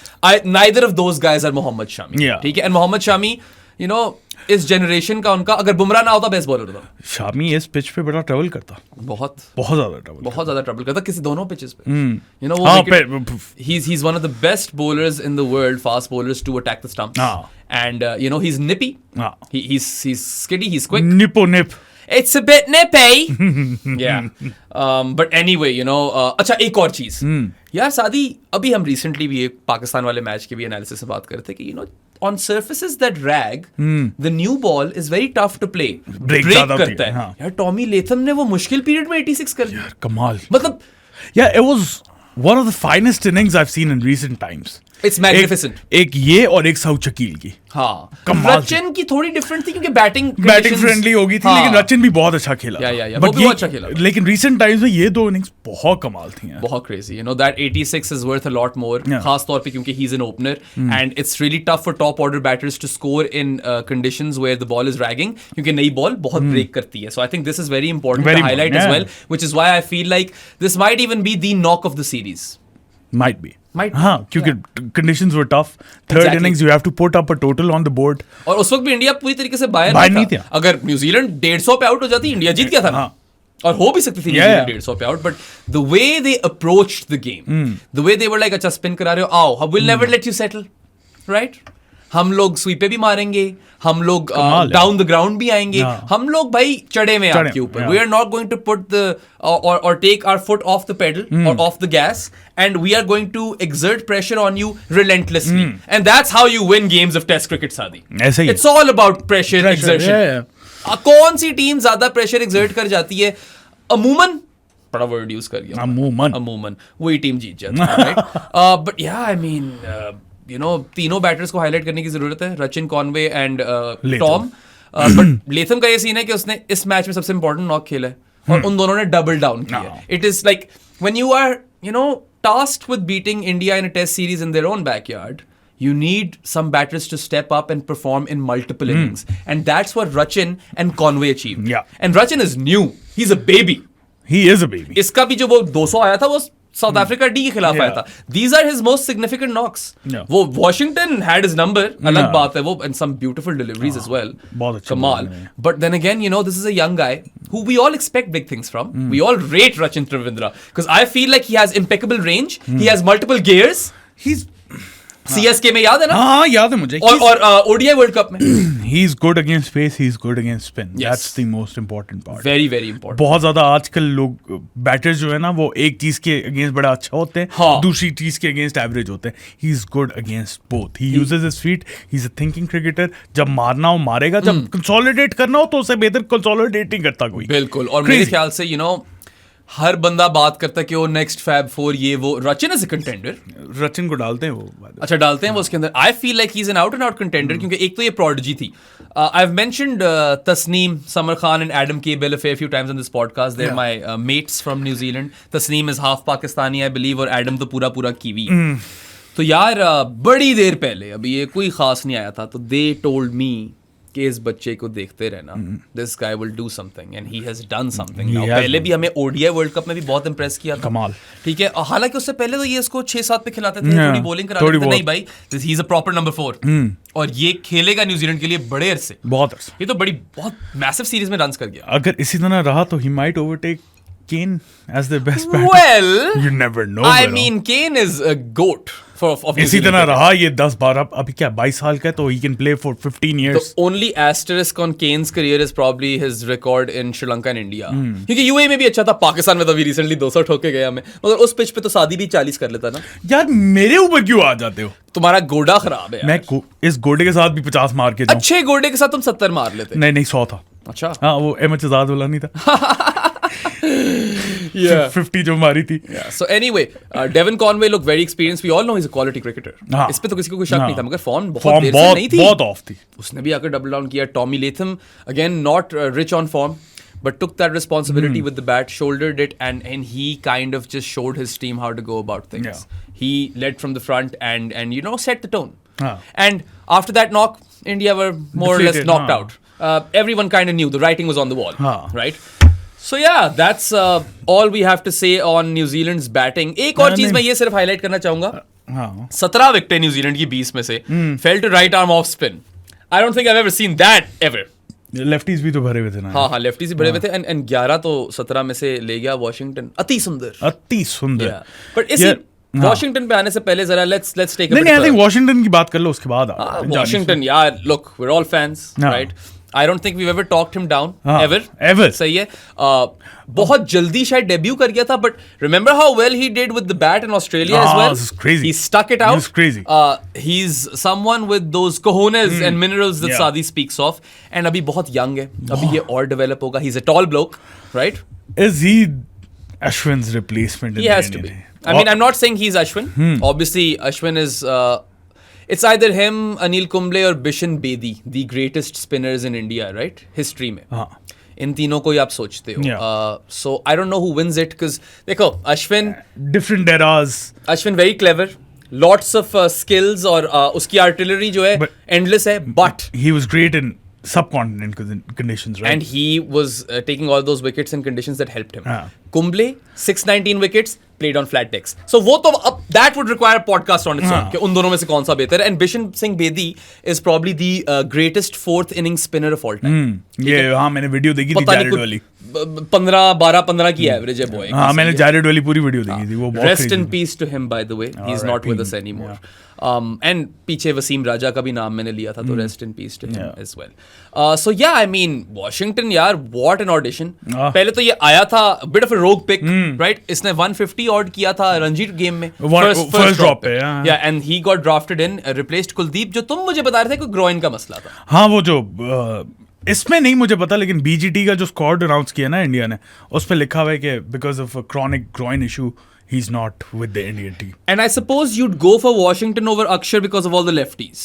Neither of those guys are Mohammad Shami. ठीक है, and Mohammad Shami, you know, इस generation का उनका, अगर बुमराह ना होता बेस्ट बॉलर होता. शामी इस पिच पे बड़ा ट्रबल करता. बहुत ज्यादा ट्रबल करता किसी दोनों पिचेस पे. You know, he's one of the best bowlers in the world, fast bowlers to attack the stumps. And you know, he's nippy. He's skiddy, he's quick. Nip. It's a bit nippy. Yeah. But anyway, you know, अच्छा एक और चीज यार सादी, अभी हम recently भी एक पाकिस्तान वाले मैच के भी एनालिसिस से बात कर रहे थे कि, you know, on surfaces that drag, the new ball is very tough to play. Break करता है. यार टॉमी लेथम ने वो मुश्किल पीरियड में 86 कर दिया. कमाल. मतलब yeah, it was one of the finest innings I've seen in recent times. It's magnificent. एक ये और एक साउथ शकील की. हाँ, रचिन की थोड़ी डिफरेंट थी क्योंकि बैटिंग फ्रेंडली हो गई थी. हाँ. लेकिन रचिन भी बहुत अच्छा खेला. वो भी बहुत अच्छा खेला. लेकिन recent times में ये दो इनिंग्स बहुत कमाल थी. बहुत crazy. You know, that 86 is worth a lot more. खास तौर पे क्योंकि he's an opener and it's really tough for top order batters to score in conditions where the ball is dragging, क्योंकि नई बॉल बहुत ब्रेक करती है. So I think this is very important to highlight as well, which is why I feel like this might even be the knock of the series. Might be. हाँ, क्योंकि conditions were tough. Third innings you have to put up a total on the board. और उस वक्त भी India पूरी तरीके से बाहर नहीं था. अगर न्यूजीलैंड 150 पे आउट हो जाती, इंडिया जीत गया था ना. और हो भी सकती थी न्यूजीलैंड 150 पे out, but the way they approached the game, the way they were like, अच्छा स्पिन करा रहे हो, आओ, we'll never let you settle, right? हम लोग स्वीपे भी मारेंगे, हम लोग डाउन द ग्राउंड भी आएंगे, हम लोग भाई चढ़े में आपके ऊपर. We are not going to put the और take our foot off the pedal और off the gas, and we are going to exert pressure on you relentlessly, and that's how you win games of test cricket. सादी, it's all about pressure exertion. कौन सी टीम ज्यादा pressure exert कर जाती है, अमूमन, बड़ा वर्ड यूज कर गया, अमूमन वही टीम जीत जाती है, राइट? बट या आई मीन, you know, तीनों बैटर्स को हाईलाइट करने की जरूरत है, Rachin, Conway and Tom. But Latham का ये सीन है कि उसने इस मैच में सबसे इंपॉर्टेंट नॉक खेला है और उन दोनों ने डबल डाउन किया. It is like when you are, you know, tasked with beating India in a test series in their own backyard, you need some batters to step up and perform in multiple innings, and that's what Rachin and Conway achieved. And Rachin is new, he's a baby. He is a baby. इसका भी जो वो 200 आया था वो south Africa D के खिलाफ आया था. These are his most significant knocks. वो Washington had his number, अलग बात है वो, and some beautiful deliveries as well. बहुत अच्छा कमाल. But then again, you know, this is a young guy who we all expect big things from. We all rate Rachin Travindra because I feel like he has impeccable range. He has multiple gears. He's CSK में याद है ना? हाँ, याद है मुझे. और ODI world cup में he's good against pace, he's good against spin. That's the most important part. Very very important. बहुत ज्यादा आजकल लोग बैटर्स जो है ना, वो एक चीज के अगेंस्ट बड़ा अच्छा होते हैं, दूसरी चीज के अगेंस्ट एवरेज होते हैं. he's good against both. he uses his feet. he's a thinking cricketer. जब मारना हो मारेगा, जब कंसोलिडेट करना हो तो उसे बेहतर कंसोलिडेट नहीं करता कोई. बिल्कुल. और मेरे ख्याल से, you know, हर बंदा बात करता है कि वो नेक्स्ट फैब 4 ये वो. Rachin is a contender. Rachin को डालते हैं वो. अच्छा, डालते हैं वो उसके अंदर. I feel like he is an out and out contender क्योंकि एक तो ये प्रोडिजी थी. I have mentioned Tasneem, Samar Khan and Adam Cable a few times on this podcast. They're my mates from New Zealand. Tasneem is half Pakistani, I believe, और Adam तो पूरा kiwi. तो यार बड़ी देर पहले, अभी ये कोई खास नहीं आया था, तो they told me कि इस बच्चे को देखते रहना, this guy will do something and he has done something now. पहले भी हमें ओडीआई वर्ल्ड कप में भी बहुत इंप्रेस किया था, कमाल, ठीक है। हालांकि उससे पहले तो ये इसको 6-7 पे खिलाते थे, थोड़ी बॉलिंग कराते थे, नहीं भाई he is a proper number 4 और ये खेलेगा न्यूजीलैंड के लिए बड़े अरसे, बहुत अरसे। ये तो बहुत मैसिव सीरीज में रन्स कर गया। अगर इसी तरह रहा तो he might overtake Kane as the best batter. Well, you never know. I mean, Kane is a goat of इसी तरह रहा ये 10-12 अभी क्या 22 साल का है, तो he can play for 15 years. The only asterisk on Kane's career is probably his record in Sri Lanka and India. क्योंकि यूएई में भी अच्छा था, पाकिस्तान में तो अभी रिसेंटली 200 ठोक के गया हमें, मगर उस पिच पे तो सादी भी 40 कर लेता ना। यार मेरे ऊपर क्यों आ जाते हो? तुम्हारा गोडा खराब है। मैं इस गोडे के साथ भी 50 मार के जाऊं। अच्छे गोडे के साथ तुम 70 मार लेते। नहीं 100 था। अच्छा हाँ, वो एमएच आजाद वाला नहीं था। Yeah. 50 जो मारी थी। Yeah. So anyway, Devon Conway looked very experienced. We all know he's a quality cricketer. इस पे तो किसी को कोई शक नहीं था, मगर फॉर्म बहुत देर से नहीं थी, बहुत ऑफ थी। उसने भी आकर डबल डाउन किया। Tommy Latham again not rich on form, but took that responsibility with the bat, shouldered it, and he kind of just showed his team how to go about things. Yeah. He led from the front and you know set the tone. हाँ. And after that knock, India were more or less knocked out. Everyone kind of knew the writing was on the wall, right? So yeah, that's all we have to say on New Zealand's batting. एक और चीज मैं ये सिर्फ highlight करना चाहूंगा, 17 विकेटें New Zealand की 20 में से fell to right arm off spin. I don't think I've ever seen that ever. Lefties भी तो भरे हुए थे ना। हाँ लेफ्टीज भी भरे हुए थे and 11 तो 17 में से ले गया वॉशिंगटन। अति सुंदर। But इसी वॉशिंगटन पे आने से पहले जरा let's take a नहीं, I think वॉशिंगटन की बात कर लो उसके बाद। वॉशिंगटन यार, look, we're all fans, right? I don't think we've ever talked him down, ever. सही है। बहुत जल्दी शायद डेब्यू कर गया था, but remember how well he did with the bat in Australia as well? This is crazy. He stuck it out. This is crazy. He's someone with those cojones and minerals that Saadi speaks of. And अभी बहुत young है, अभी ये और develop होगा। He's a tall bloke, right? Is he Ashwin's replacement? He has to be. I mean, I'm not saying he's Ashwin. Obviously, Ashwin is... it's either him, Anil Kumble or Bishan Bedi, the greatest spinners in India, right? History में. इन तीनों को ही आप सोचते हो। So I don't know who wins it, because देखो Ashwin, different eras. Ashwin very clever, lots of skills, और उसकी artillery जो है endless है, but he was great in subcontinent conditions, right? And he was taking all those wickets in conditions that helped him. Kumble 619 wickets, played on flat decks. So वो तो अब that would require a podcast on its own कि उन दोनों में से कौन सा बेहतर है। And Bishan Singh Bedi is probably the greatest fourth inning spinner of all time. ये हाँ मैंने वीडियो देखी थी जैरेड वाली। 12-15 की एवरेज है बॉय। हाँ मैंने जैरेड वाली पूरी वीडियो देखी थी, वो बहुत rest in peace to him by the way, he is not with us anymore. And पीछे वसीम राजा का भी नाम मैंने लिया था, तो rest in peace to him as well. So या आई मीन वॉशिंगटन यार, व्हाट एन ऑडिशन। पहले तो ये आया था बिट ऑफ अ रोग पिक, राइट? इसने 150 ऑड किया था रणजी गेम में, फर्स्ट ड्रॉप पे, या and he got drafted in, replaced Kuldeep, जो तुम मुझे बता रहे थे कि ग्रोइन का मसला था। हाँ वो जो इसमें नहीं मुझे पता, लेकिन बीजीटी का जो स्क्वाड अनाउंस किया ना इंडिया ने, उस पर लिखा हुआ है कि because of chronic groin issue he's not with the Indian team. And I suppose you'd go for Washington over Akshar because of all the lefties.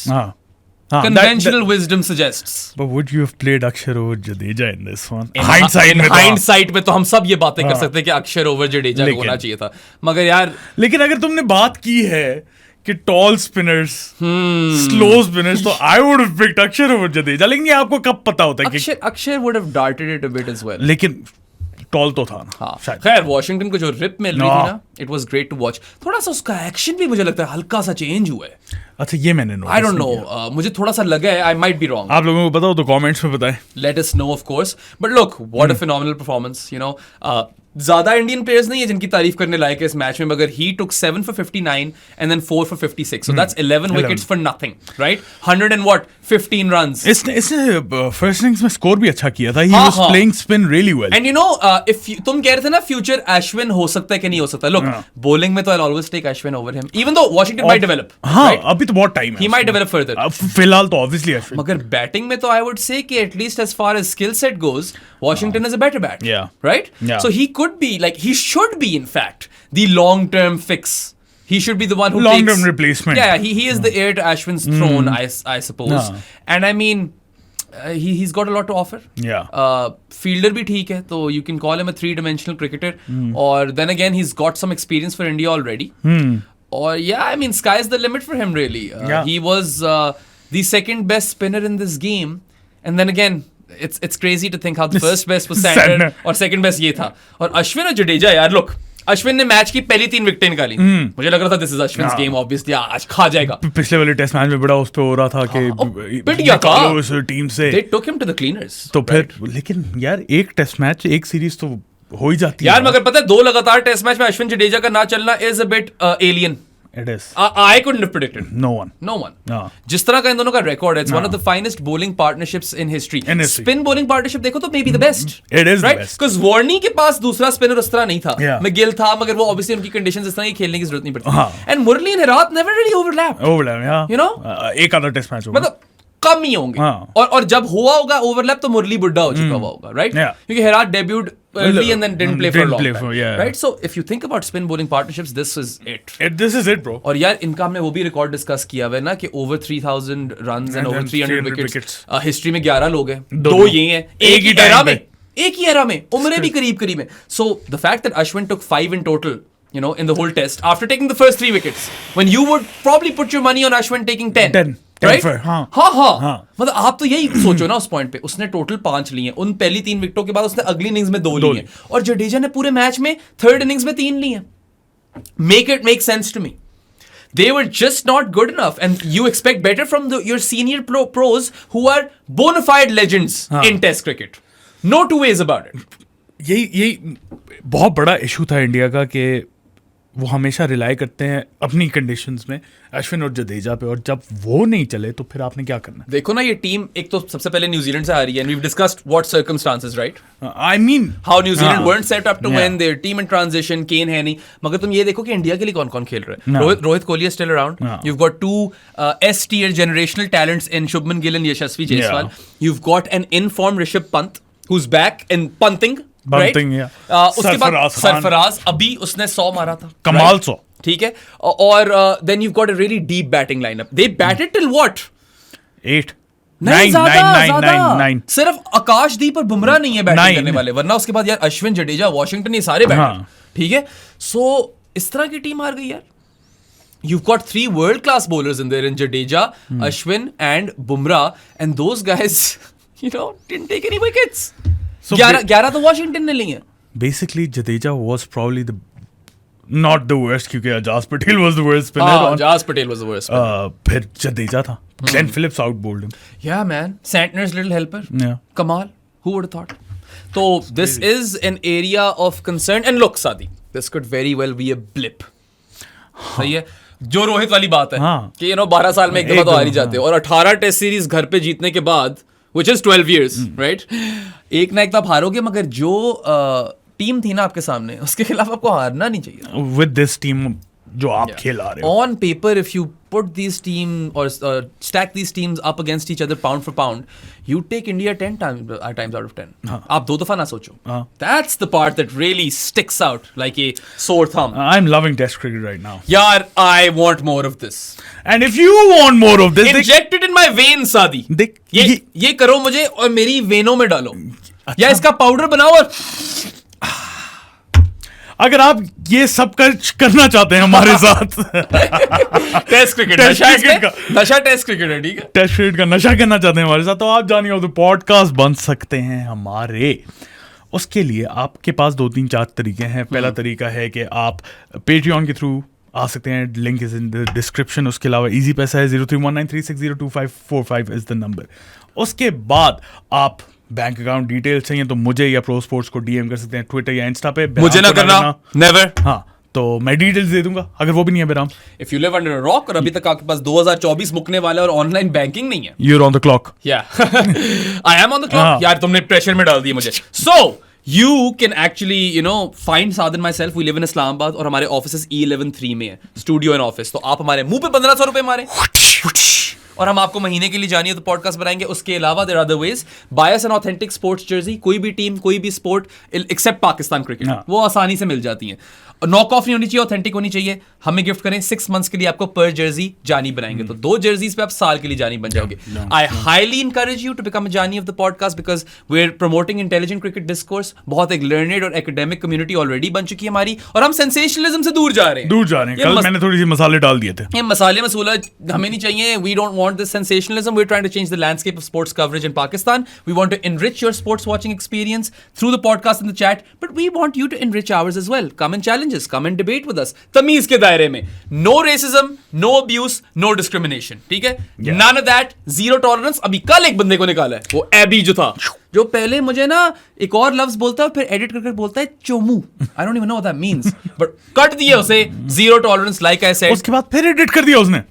Conventional wisdom suggests. But would you have played Akshar over Jadeja in this one? In hindsight में तो हम सब ये बातें कर सकते हैं कि Akshar over Jadeja होना चाहिए था, मगर यार लेकिन अगर तुमने बात की है कि टॉल स्पिनर्स, स्लो स्पिनर्स, तो I would have picked Axar over Jadeja. लेकिन ये आपको कब पता होता है कि Axar would have darted it a bit as well, लेकिन टॉल तो था ना। हाँ खैर, वॉशिंगटन को जो रिप मिल रही थी ना, it was great to watch. थोड़ा सा उसका एक्शन भी मुझे लगता है हल्का सा चेंज हुआ है। अच्छा ये मैंने नोटिस, आई डोंट नो, मुझे थोड़ा सा लगा है, आई माइट बी रॉन्ग। आप लोगों को बताओ तो कमेंट्स में बताएं, let us know of course. But look, what a phenomenal performance, you know. ज्यादा इंडियन प्लेयर्स नहीं है जिनकी तारीफ करने लायक है इस मैच में, मगर ही टुक 7 for 59 and then 4 for 56, so that's 11 wickets for nothing, right? 115 runs. इसने फर्स्ट इनिंग्स में स्कोर भी अच्छा किया था, he was playing spin really well. And you know, if तुम कह रहे थे ना फ्यूचर Ashwin हो सकता है कि नहीं हो सकता, look, bowling में तो I'll always take Ashwin over him, even though Washington might develop. हाँ अभी तो बहुत टाइम है, he might develop further. फिलहाल तो obviously Ashwin, मगर बैटिंग में तो I would say कि at least as far as skill set goes, Washington is a better bat. Yeah. Right? Yeah. So he could be, like, he should be, in fact, the long-term fix. He should be the one who long-term replacement. Yeah, he is the heir to Ashwin's throne, I suppose. And I mean, he's got a lot to offer. Yeah. Fielder भी ठीक है, तो you can call him a three-dimensional cricketer. Or then again, he's got some experience for India already. Or yeah, I mean, sky's the limit for him, really. He was the second best spinner in this game. And then again, it's crazy to think how the first best was Santner और second best ये था. और अश्विन और जडेजा यार, look, Ashwin ने match की पहली 3 विकेटें निकाली. मुझे लग रहा था this is Ashwin's game, obviously आज खा जाएगा. पिछले वाले टेस्ट मैच में बड़ा उस पे हो रहा था कि पिट गया था उस टीम से. They took him to the cleaners. तो फिर लेकिन यार एक टेस्ट मैच, एक सीरीज तो हो ही जाती है यार. मगर पता है 2 लगातार टेस्ट मैच में अश्विन जडेजा का ना चलना is a bit alien. It is. I couldn't have predicted. No one. जिस तरह का इन दोनों का रिकॉर्ड है, it's one of the finest bowling partnerships in history. Spin bowling partnership देखो तो maybe the best. It is right? the best. Because Warney के पास दूसरा स्पिनर उस तरह नहीं था. Yeah. McGill था, मगर वो obviously उनकी conditions इस तरह की खेलने की जरूरत नहीं पड़ती. And Murali and Herat never really overlap. Yeah. You know? एक आधा टेस्ट मैच होगा. मतलब कम ही होंगे. और जब हुआ होगा ओवरलैप तो मुरली बुड्ढा हो चुका हुआ होगा, राइट? क्योंकि Herat डेब्यूड early and then didn't play for a long time, right? So if you think about spin bowling partnerships, this is it. This is it, bro. और यार इनका हमने वो भी रिकॉर्ड डिस्कस किया हुआ है ना कि over 3000 runs and over 300 wickets. History में 11 लोग हैं, 2 ये हैं, एक ही एरा में, उम्रें भी करीब है. So the fact that Ashwin took 5 in total, you know, in the whole test after taking the first 3 wickets, when you would probably put your money on Ashwin taking 10. Right? हाँ. मतलब आप तो यही सोचो ना उस पॉइंट पे, उसने टोटल 5 लिए. उन पहली 3 विकेटों के बाद उसने अगली इनिंग्स में 2 लिए. और जडेजा ने पूरे मैच में थर्ड इनिंग्स में 3 लिए. Make it make sense to me. They were just not good enough, and you expect better from your senior pros who are bona fide legends in Test cricket. No two ways about it. यही बहुत बड़ा issue था India का कि वो हमेशा rely करते हैं अपनी कंडीशंस में अश्विन और जडेजा पे, और जब वो नहीं चले तो फिर आपने क्या करना. देखो ना, ये टीम एक तो सबसे पहले न्यूजीलैंड से आ रही है, and we've discussed what circumstances, right? I mean how New Zealand weren't set up to win, their team in transition, Kane है नहीं. मगर तुम ये देखो कि इंडिया के लिए कौन कौन खेल रहे हैं. Rohit Kohli is still around. You've got 2 S tier generational talents in Shubman Gill and Yashasvi Jaiswal. You've got an informed Rishabh Pant who's back in punting. उसके बाद सरफराज अभी उसने 100 मारा था, कमाल 100, ठीक है. और then you've got a really deep batting lineup. They batted till what? 8 9 सिर्फ आकाशदीप और बुमराह नहीं है बैटिंग करने वाले, वरना उसके बाद यार अश्विन जडेजा वॉशिंगटन ये सारे बैटर, ठीक है. सो इस तरह की टीम हार गई यार. You've got 3 world class bowlers in there in Jadeja, Ashwin and Bumrah, and those guys you know didn't take any wickets. 11 तो वॉशिंगटन ने ली है. Basically Jadeja was probably not the worst, क्योंकि Ajaz Patel was the worst spinner. Ajaz Patel was the worst spinner. फिर जडेजा था. Glenn Phillips out bowled him. Yeah man, Santner's little helper. Kamal, who would have thought? So this is an area of concern, and look Sadi, this could very well be a blip. सही है. जो रोहित वाली बात है कि 12 साल में एक दफा तो हार ही जाते हो, और 18 टेस्ट सीरीज घर पे जीतने के बाद, which is 12 years, right? एक ना एक तो आप हारोगे, मगर जो टीम थी ना आपके सामने, उसके खिलाफ आपको हारना नहीं चाहिए. With this team जो आप खेल आ रहे हो. On paper, if you put these team or stack these teams up against each other pound for pound, you take India 10 times out of 10. आप 2 दफा ना सोचो. That's the part that really sticks out like a sore thumb. I'm loving Test cricket right now. यार, I want more of this. And if you want more of this, inject it in my veins, Sadi. ये करो मुझे और मेरी वेनों में डालो. या इसका पाउडर बनाओ. और अगर आप ये सब करना चाहते हैं हमारे साथ टेस्ट क्रिकेट नशा टेस्ट क्रिकेट है, ठीक है. टेस्ट क्रिकेट का नशा करना चाहते हैं हमारे साथ, तो आप जानिए ऑफ द पॉडकास्ट बन सकते हैं हमारे. उसके लिए आपके पास 2-3-4 तरीके हैं. पहला तरीका है कि आप पेट्रियन के थ्रू आ सकते हैं, link is in the description. उसके अलावा इजी पैसा है 0319360255 इज द नंबर. उसके बाद आप बैंक अकाउंट डिटेल्स चाहिए तो मुझे या प्रो स्पोर्ट्स को डीएम कर सकते हैं ट्विटर या इंस्टा पे. मुझे ना करना, नेवर. हाँ, तो मैं डिटेल्स दे दूंगा अगर वो भी नहीं है बेराम. If you live under a rock और अभी तक आपके पास 2024 मुकने वाला है और ऑनलाइन बैंकिंग नहीं है, you are on the clock. या I am on the clock. यार तुमने प्रेशर में डाल दिया मुझे. सो you can actually find Saad and myself. We live in Islamabad और हमारे ऑफिसेस E11-3 में है, स्टूडियो एंड ऑफिस. तो आप हमारे मुंह पे 1500 रुपए मारे और हम आपको महीने के लिए जानिए तो पॉडकास्ट बनाएंगे. उसके अलावा there are other ways. Buy us an authentic sports jersey. कोई भी टीम, कोई भी स्पोर्ट एक्सेप्ट पाकिस्तान क्रिकेट, वो आसानी से मिल जाती है. नॉक ऑफ नहीं होनी चाहिए, ऑथेंटिक होनी चाहिए. हमें गिफ्ट करें 6 मंथ्स के लिए, आपको पर जर्सी जानी बनाएंगे. तो 2 जर्सीज पे आप साल के लिए जानी बन जाओगे. I highly encourage you to become a जानी of the podcast because we are promoting intelligent cricket discourse. बहुत एक लर्नेड और एकेडमिक कम्युनिटी ऑलरेडी बन चुकी है हमारी, और हम सेंसेशनलिज्म से दूर जा रहे हैं. कल मैंने थोड़ी सी मसाले डाल दिए थे. ये मसाले मसूला हमें नहीं चाहिए. We don't want this sensationalism. We're trying to change the landscape of sports coverage in Pakistan. We want to enrich your sports watching experience through the podcast and the chat, but we want you to enrich ours as well. Come and challenge us. Come and debate with us. तमीज के दायरे में. No racism, no abuse, no discrimination. ठीक है? None of that. Zero tolerance. अभी कल एक बंदे को निकाला है. वो एबी जो था, जो पहले मुझे ना एक और लफ्ज बोलता है, फिर एडिट करके बोलता है Chomu. I don't even know what that means. But cut दिया उसे. Zero tolerance, like I said. उसके बाद फिर एडिट कर दिया उसने.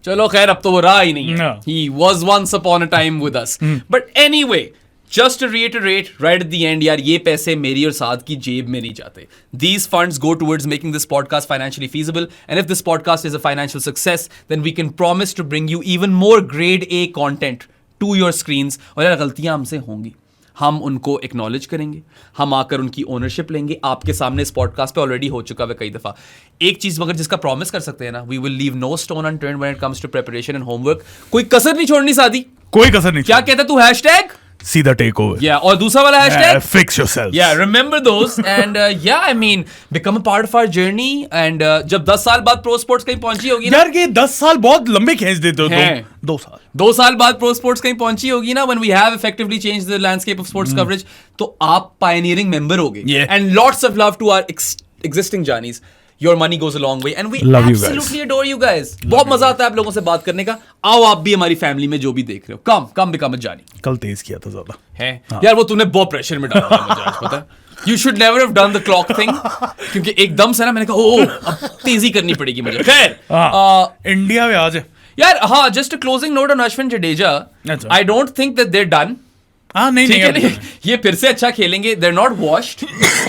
चलो खैर, अब तो वो रहा ही नहीं है. He was once upon a time with us. But anyway, just to reiterate, right at the end, यार ये पैसे मेरी और साद की जेब में नहीं जाते. These funds go towards making this podcast financially feasible. And if this podcast is a financial success, then we can promise to bring you even more grade A content to your screens. और यार गलतियां हमसे होंगी, हम उनको acknowledge करेंगे, हम आकर उनकी ओनरशिप लेंगे. आपके सामने इस पॉडकास्ट पे ऑलरेडी हो चुका है कई दफा. एक चीज मगर जिसका प्रॉमिस कर सकते हैं ना, we will leave no stone unturned when it comes to preparation and homework. कोई कसर नहीं छोड़नी सादी, कोई कसर नहीं. क्या कहता तू hashtag See the takeover. Yeah, और दूसरा वाला hashtag? Fix yourself. Yeah, remember those. And yeah, I mean, become a part of our journey. And जब 10 साल बाद ProSports कहीं पहुंची होगी ना, यार ये 10 साल बहुत लंबे खींच देते हो तुम. 2 साल. 2 साल बाद ProSports कहीं पहुंची होगी ना, when we have effectively changed the landscape of sports coverage, तो आप pioneering member होगे. And lots of love to our existing JAANIS. Your money goes a long way, and we love absolutely adore you guys. बहुत मजा आता है आप लोगों से बात करने का. आओ आप भी हमारी फैमिली में जो भी देख रहे हो, come become a JAANI. कल तेज किया था ज्यादा है यार, वो तूने बहुत प्रेशर में डाला मुझे आज, पता है. You should never have done the clock thing, क्योंकि एकदम से ना मैंने कहा अब तेजी करनी पड़ेगी मुझे. खैर, इंडिया में आज है यार. हाँ, just a closing note on Ashwin Jadeja. I don't think that they're done. नहीं, ये फिर से अच्छा खेलेंगे. They're not washed.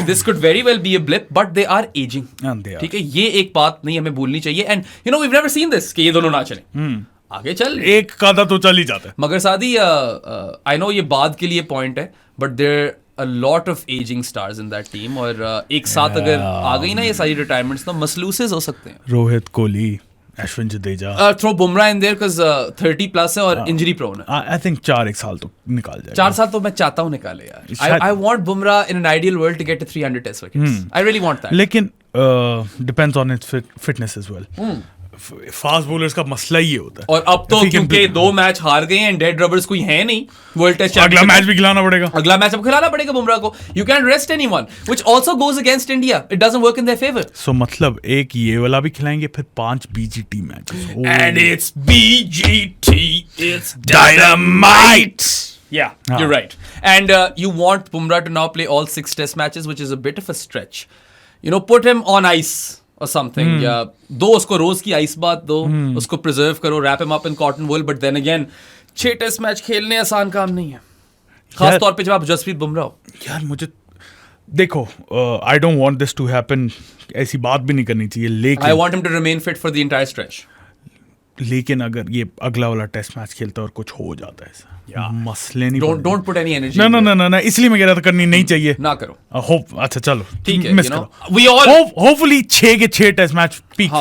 This could very well be a blip, but they are aging. ठीक है, ये एक बात नहीं हमें भूलनी चाहिए. And you know, we've never seen this कि ये दोनों ना चले. आगे चल, एक कादा तो चल ही जाता है. मगर सादी, I know ये बाद के लिए पॉइंट है, but there a lot of aging stars in that team. और एक साथ अगर आ गई ना ये सारी रिटायरमेंट्स, तो मसलूसेस हो सकते हैं. Rohit Kohli, Ashwin Jadeja. Throw Bumrah in there because 30 plus है और injury prone है. I think 4 साल तो निकाल जाएगा. 4 साल तो मैं चाहता हूँ निकाले यार. I want Bumrah in an ideal world to get to 300 test wickets. I really want that. लेकिन depends on its fitness as well. Fast bowlers का मसला ही होता है. और अब तो क्योंकि 2 मैच हार गए हैं, डेड रबर्स कोई है नहीं वर्ल्ड टेस्ट. अगला मैच भी खिलाना पड़ेगा. अगला मैच अब खिलाना पड़ेगा बुमराह को. You can rest anyone, which also goes against India. It doesn't work in their favour. So मतलब एक ये वाला भी खिलाएंगे, फिर 5 BGT matches. And it's BGT, it's dynamite. Yeah, you're right. And you want Bumrah to now play all 6 test matches, which is a bit of a stretch. You know, put him on ice or something. या दो उसको रोज की ice बात दो, उसको preserve करो, wrap him up in cotton wool. But then again 6 test match खेलने आसान काम नहीं है, खास तौर पे जब आप जसप्रीत बुमराह हो. यार मुझे देखो, I don't want this to happen. ऐसी बात भी नहीं करनी चाहिए, लेकिन I want him to remain fit for the entire stretch. लेकिन अगर ये अगला वाला टेस्ट मैच खेलता और कुछ हो जाता है, मसले नहीं. Don't put any energy. ना, इसलिए मैं कह रहा था करनी नहीं चाहिए. ना करो. होप अच्छा चलो ठीक है. मिस करो. वी ऑल होपफुली 6 के 6 टेस्ट मैच पीक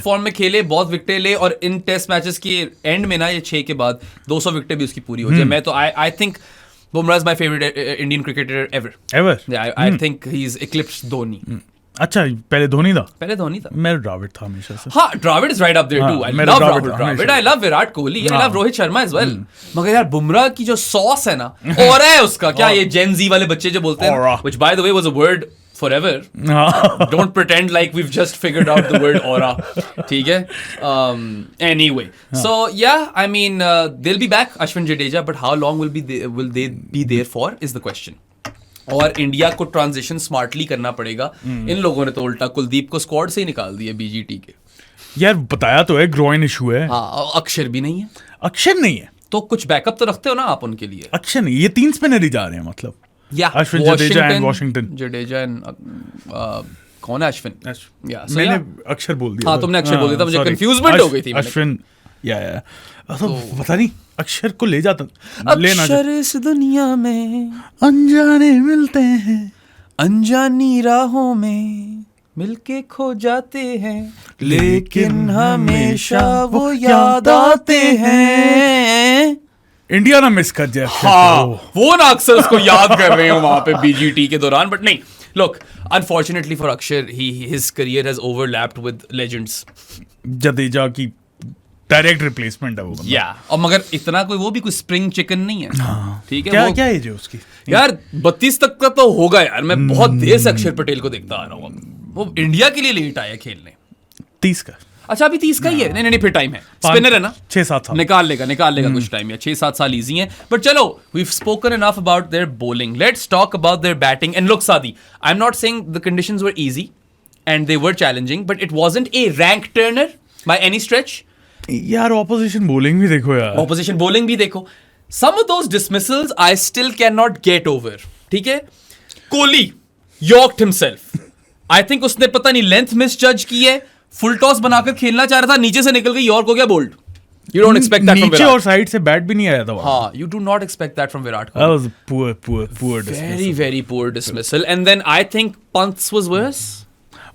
फॉर्म में खेले, बहुत विकेटें ले, और इन टेस्ट मैचेस के एंड में ना ये 6 के बाद 200 विकेटें भी उसकी पूरी हो जाए. मैं तो I think Bumrah is my favorite Indian cricketer ever. Yeah, I think he's eclipsed Dhoni. अच्छा, पहले धोनी था. मैं द्रविड़ था हमेशा से. हाँ, Dravid is right up there too. I love Dravid. I love Virat Kohli. I love Rohit Sharma as well. मगर यार बुमराह की जो सॉस है ना, और है उसका क्या, ये Gen Z वाले बच्चे जो बोलते हैं, which by the way was a word forever. Don't pretend like we've just figured out the word aura. ठीक है. Anyway, so yeah, I mean they'll be back, Ashwin Jadeja, but how long will they be there for is the question. और India को transition smartly करना पड़ेगा. इन लोगों ने तो उल्टा कुलदीप को स्क्वाड से ही निकाल दिया BGT के. यार बताया तो है, ग्रोइन इशू है. हाँ, अक्षर भी नहीं है. अक्षर नहीं है तो कुछ बैकअप तो रखते हो ना आप उनके लिए. अक्षर नहीं, ये 3 स्पिनर ही जा रहे हैं मतलब. Ashwin, Jadeja and Washington. Jadeja and कौन है अश्विन? मैंने अक्षर बोल दिया. हाँ, तुमने अक्षर बोल दिया था, मुझे कंफ्यूजमेंट हो गई थी. अश्विन या तो पता नहीं, अक्षर को ले जाता. अक्षर इस दुनिया में अनजाने मिलते हैं, अनजानी राहों में मिलके खो जाते हैं, लेकिन हमेशा वो याद आते हैं. इंडिया ना मिस कर जाए. हाँ, वो ना अक्सर उसको याद कर रहे हो वहां पे BGT के दौरान. बट नहीं, look, unfortunately for Akshar, his career has overlapped with legends. Jadeja की डायरेक्ट रिप्लेसमेंट है वो बंदा। या और मगर इतना कोई वो भी कोई स्प्रिंग चिकन नहीं है। ठीक है, क्या एज है उसकी यार 32 तक का तो होगा यार। मैं बहुत देर से अक्षर पटेल को देखता आ रहा हूँ। वो इंडिया के लिए लेट आया खेलने। 30 का। अच्छा अभी 30 का ही है। नहीं फिर टाइम है। स्पिनर है ना, 6-7 साल निकाल लेगा कुछ टाइम, या 6-7 साल इजी है। बट चलो, we've spoken enough about their bowling. Let's talk about their batting. And look Saadi, I'm not saying the conditions were easy and they were challenging, but it wasn't a rank turner by any stretch. यार opposition bowling भी देखो यार। Opposition bowling भी देखो। Some of those dismissals I still cannot get over. ठीक है, Kohli yoked himself. I think उसने पता नहीं लेंथ मिस जज की है, फुल टॉस बनाकर खेलना चाह रहा था, नीचे से निकल गई यॉर्क हो गया bowled. You don't expect that from नीचे Virat. और साइड से बैट भी नहीं आया था वहाँ। हाँ, you do not expect that from Virat That Kohli. was poor dismissal. Very poor dismissal. And then I think Pant's was worse.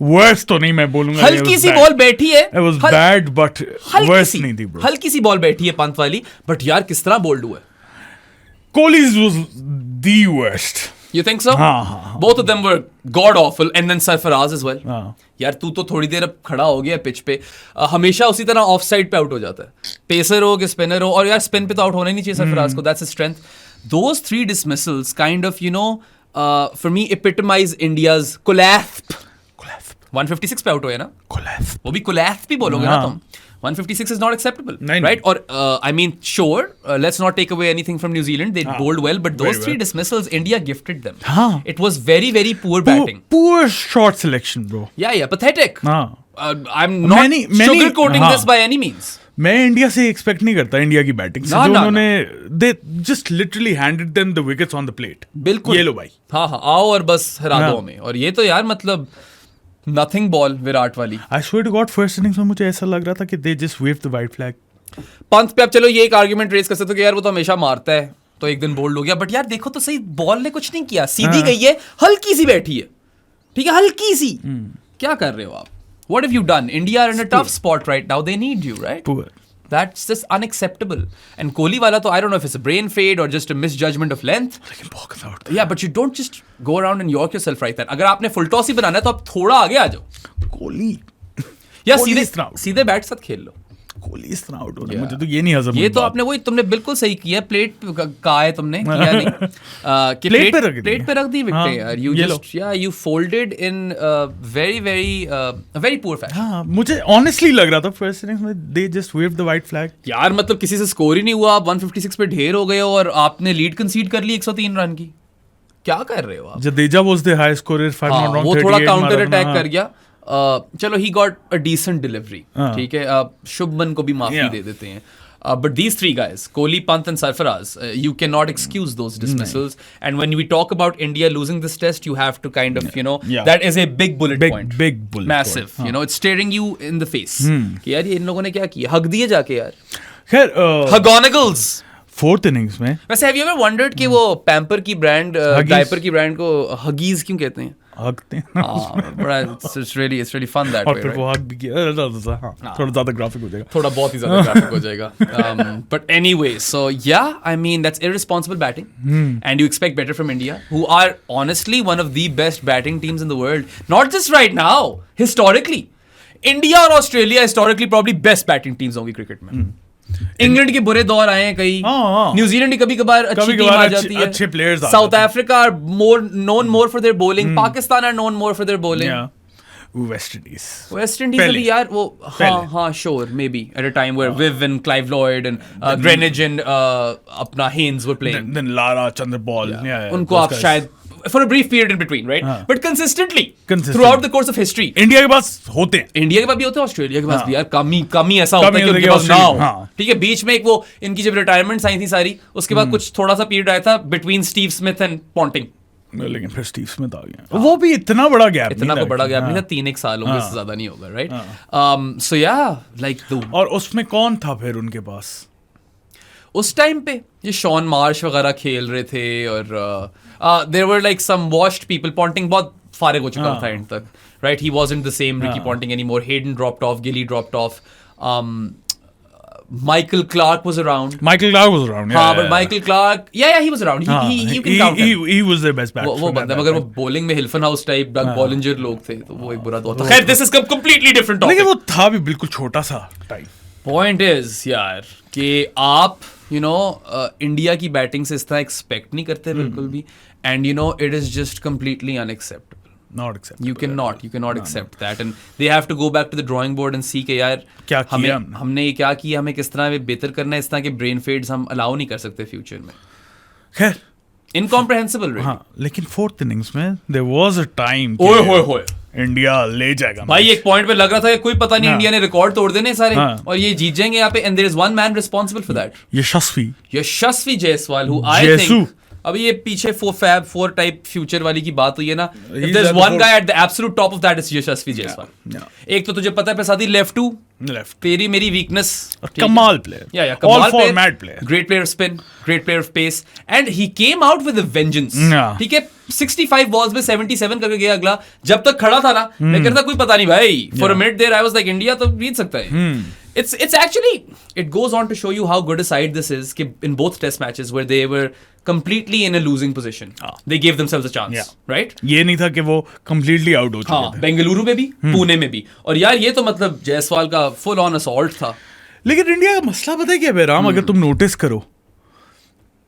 Worse तो नहीं मैं बोलूंगा। हल्की सी बॉल बैठी है। It was bad but worse नहीं थी bro. हल्की सी बॉल बैठी है पंत वाली, बट यार किस तरह बोल्ड हुआ है। Kohli's was the worst. You think so? हाँ। Both of them were god awful, and then Sarfaraz as well. हाँ। यार तू तो थोड़ी देर अब खड़ा हो गया पिच पे, हमेशा उसी तरह ऑफ साइड पे आउट हो जाता है, पेसर हो कि स्पिनर हो, और यार स्पिन पे तो आउट होना ही नहीं चाहिए सरफराज को। That's his strength. Those 3 dismissals kind of, for me epitomize India's collapse. 156 पे आउट हुए ना, वो भी collapse भी बोलोगे ना तुम। 156 is not acceptable, right? Or I mean, sure, let's not take away anything from New Zealand. They bowled well, but those 3 dismissals, India gifted them. It was very poor batting. Poor shot selection, bro. Yeah, pathetic. I'm not Many- sugarcoating this by any means. मैं India से expect नहीं करता India की batting से। जो उन्होंने they just literally handed them the wickets on the plate. बिल्कुल। ये लो भाई। हाँ, आओ और बस हरा दो हमें। और ये तो यार मतलब नथिंग बॉल विराट वाली। I swear to God, first innings में मुझे ऐसा लग रहा था कि they just waved the white flag. Pant पे अब चलो ये एक आर्गुमेंट रेज कर सकते हो कि यार वो तो हमेशा मारता है, तो एक दिन बोल्ड हो गया। बट यार देखो तो सही, बॉल ने कुछ नहीं किया, सीधी गई है, हल्की सी बैठी है। ठीक है, हल्की सी। क्या कर रहे हो आप? What have you done? India are in a tough spot right now. They need you, right? Poor. That's just unacceptable. And Kohli wala to, I don't know if it's a brain fade or just a misjudgment of length. लेकिन बहुत out. Yeah, but you don't just go around and york yourself right there. अगर आपने full toss ही बनाना है तो आप थोड़ा आगे आ जाओ। कोहली या कोहली इस तरह सीधे बैट साथ खेल लो। कोहली इस तरह आउट हो रहा है, मुझे तो ये नहीं हजम। ये तो आपने वही, तुमने बिल्कुल सही किया। प्लेट कहा है तुमने, किया नहीं कि प्लेट पे रख दी विकेट यार। You just you folded in very poor fashion. हाँ, मुझे ऑनेस्टली लग रहा था फर्स्ट इनिंग्स में they just waived the white flag. यार मतलब किसी से स्कोर ही नहीं हुआ, आप 156 पे ढेर हो गए हो और आपने लीड कंसीड कर ली 103 रन की। क्या कर रहे हो आप? Jadeja was the high scorer, if I'm not wrong, वो थोड़ा 38 काउंटर मारा था, अटैक हाँ। कर गया। चलो he got a decent delivery. ठीक है, शुभमन को भी माफी दे देते हैं। But these 3 guys, Kohli, Pant and Sarfaraz, you cannot excuse those dismissals. And when we talk about India losing this test, you have to kind of, that is a big bullet point. Big bullet Massive. point. It's staring you in the face. कि यार ये इन लोगों ने क्या किया? हग दिए जाके यार। खैर Hugonagles. 4th innings में वैसे have you ever wondered कि वो पैम्पर की ब्रांड, डायपर की ब्रांड को हगीज क्यों कहते हैं? हगते हैं बड़ा it's really fun that और way, फिर right? वो हग भी किया। हाँ, थोड़ा ज्यादा ग्राफिक हो जाएगा, थोड़ा बहुत ही ज्यादा ग्राफिक हो जाएगा। But anyway, so yeah, I mean that's irresponsible batting, and you expect better from India, who are honestly one of the best batting teams in the world. Not just right now, historically, India और Australia historically probably best batting teams होंगी cricket में। England के बुरे दौर आए हैं कई, New Zealand की कभी कभार अच्छी टीम आ जाती है, अच्छे players. South Africa are known more for their bowling, Pakistan are known more for their bowling. West Indies अभी यार वो हाँ sure maybe at a time where Viv and Clive Lloyd and Greenidge and अपना Haynes were playing, then Lara Chanderpaul, उनको आप शायद for a brief period in between, right? But consistently throughout the course of history, India के पास होते हैं, India के पास भी होते हैं, ऑस्ट्रेलिया के पास भी यार कमी ऐसा होता है कि उनके पास ना हो। ठीक है, बीच में एक वो इनकी जब रिटायरमेंट आई थी सारी, उसके बाद कुछ थोड़ा सा पीरियड आया था between Steve Smith and Ponting, लेकिन फिर स्टीव स्मिथ आ गया। वो भी इतना बड़ा गैप नहीं था, 3-1 साल होंगे, इससे ज्यादा नहीं होगा, राइट? सो या लाइक और उसमें कौन था फिर उनके पास उस टाइम पे? ये शॉन मार्श वगैरह खेल रहे थे और there were like some washed people. Ponting बहुत फारिग हो चुका था एंड तक, right? He wasn't the same Ricky Ponting anymore. Hayden dropped off, Gilly dropped off, Michael Clark was around. Yeah, but Michael Clark, he was around. You can count him. He was their best batsman. वो बंदा, मगर वो bowling में हिल्फन house type डग Bollinger लोग थे, तो वो एक बुरा दौर था। खैर, this is completely different topic. लेकिन वो था भी बिल्कुल छोटा सा टाइम। पॉइंट इज यार कि आप इंडिया की बैटिंग से इस तरह एक्सपेक्ट नहीं करते बिल्कुल भी, and it is just completely unacceptable. Not acceptable. You cannot accept that, and they have to go back to the drawing board and see कि यार क्या किया हमने ये क्या किया, हमें किस तरह बेहतर करना है. इस तरह के ब्रेन फेड्स हम अलाउ नहीं कर सकते फ्यूचर में. खैर इनकॉम्प्रहेंसिबल. हाँ, लेकिन फोर्थ इनिंग्स में there was a time ओए इंडिया ले जाएगा भाई. एक पॉइंट पे लग रहा था कि कोई पता नहीं इंडिया ने रिकॉर्ड तोड़ देने सारे और ये जीत जाएंगे यहाँ पे, and there is one man responsible for that. Yashasvi Jaiswal, who I think अभी ये पीछे फोर टाइप फ्यूचर वाली की बात हुई है ना. If there's one guy at the absolute top of that is यशस्वी जायसवाल. एक तो तुझे पता है पैसादी लेफ्ट टू तेरी मेरी वीकनेस. कमाल player, all format player, great player of spin, great player of pace, and he came out with a vengeance. ठीक है, 65 बॉल्स में 77 करके गया अगला. जब तक खड़ा था ना मैं कहता कोई पता नहीं भाई. For a minute there I was like India तो जीत सकता है. It's actually, it goes on to show you how good a side this is in both test matches where they were completely in a losing position. They gave themselves a chance, right? ये नहीं था कि वो completely out हो चुके थे. बेंगलुरु में भी, पुणे में भी. और यार ये तो मतलब जायसवाल का full on assault था. लेकिन इंडिया का मसला पता है क्या बेराम, अगर तुम नोटिस करो,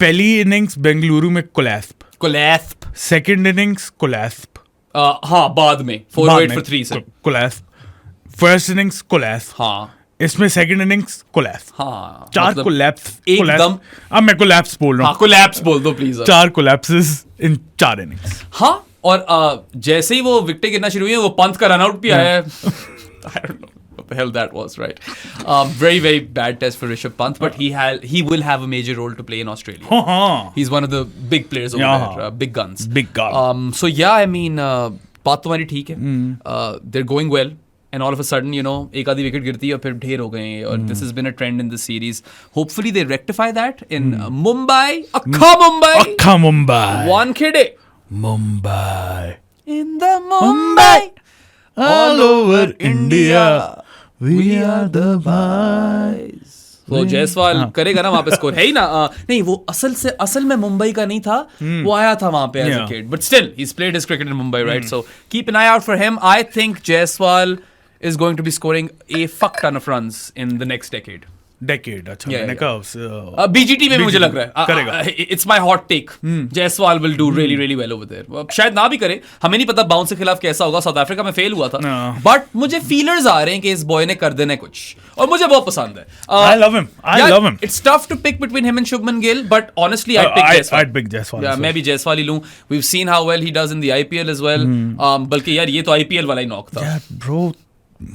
पहली इनिंग्स बेंगलुरु में कोलैप्स, सेकंड इनिंग्स कोलैप्स, हाँ बाद में 408 for 3 से कोलैप्स, फर्स्ट इनिंग्स कोलैप्स, हाँ इसमें सेकंड इनिंग्स कोलैप्स. हाँ, 4 कोलैप्स एकदम. अब मैं कोलैप्स बोल रहा हूँ. कोलैप्स बोल दो प्लीज. 4 collapses in 4 innings. हाँ, और जैसे ही वो विकेटें गिरना शुरू हुई है, वो पंत का रनआउट भी आया है. I don't know what the hell that was, right? Very, very bad test for Rishabh Pant, but he will have a major role to play in Australia. He's one of the big players over there, big guns. Big gun. So yeah, I mean, बात तुम्हारी ठीक है. They're going well. And all of a sudden, एक आधी wicket गिरती है और फिर ढेर हो गए. और this has been a trend in the series. Hopefully they rectify that in Mumbai. Akka Mumbai. Wankhede. Mumbai. In the Mumbai. All over India. We are the boys. तो जायसवाल करेगा ना वहाँ पे स्कोर, है ही ना. नहीं, वो असल में मुंबई का नहीं था. वो आया था वहाँ पे as a kid, but still he's played his cricket in Mumbai, right? So keep an eye out for him. I think Jaiswal is going to be scoring a fuck ton of runs in the next decade. अच्छा, मैंने कहा BGT में मुझे लग रहा है करेगा. It's my hot take. Jaiswal will do really really well over there. शायद ना भी करे, हमें नहीं पता बाउंस के खिलाफ कैसा होगा. साउथ अफ्रीका में फेल हुआ था, बट मुझे फीलर्स आ रहे हैं कि इस बॉय ने कर देना कुछ, और मुझे बहुत पसंद है. I love him. It's tough to pick between him and Shubman Gill, but honestly I'd pick Jaiswal. Yeah, मैं भी जायसवाल ही लूं. We've seen how well he does in the IPL as well. बल्कि यार ये तो IPL वाला ही नॉक था. यार ब्रो,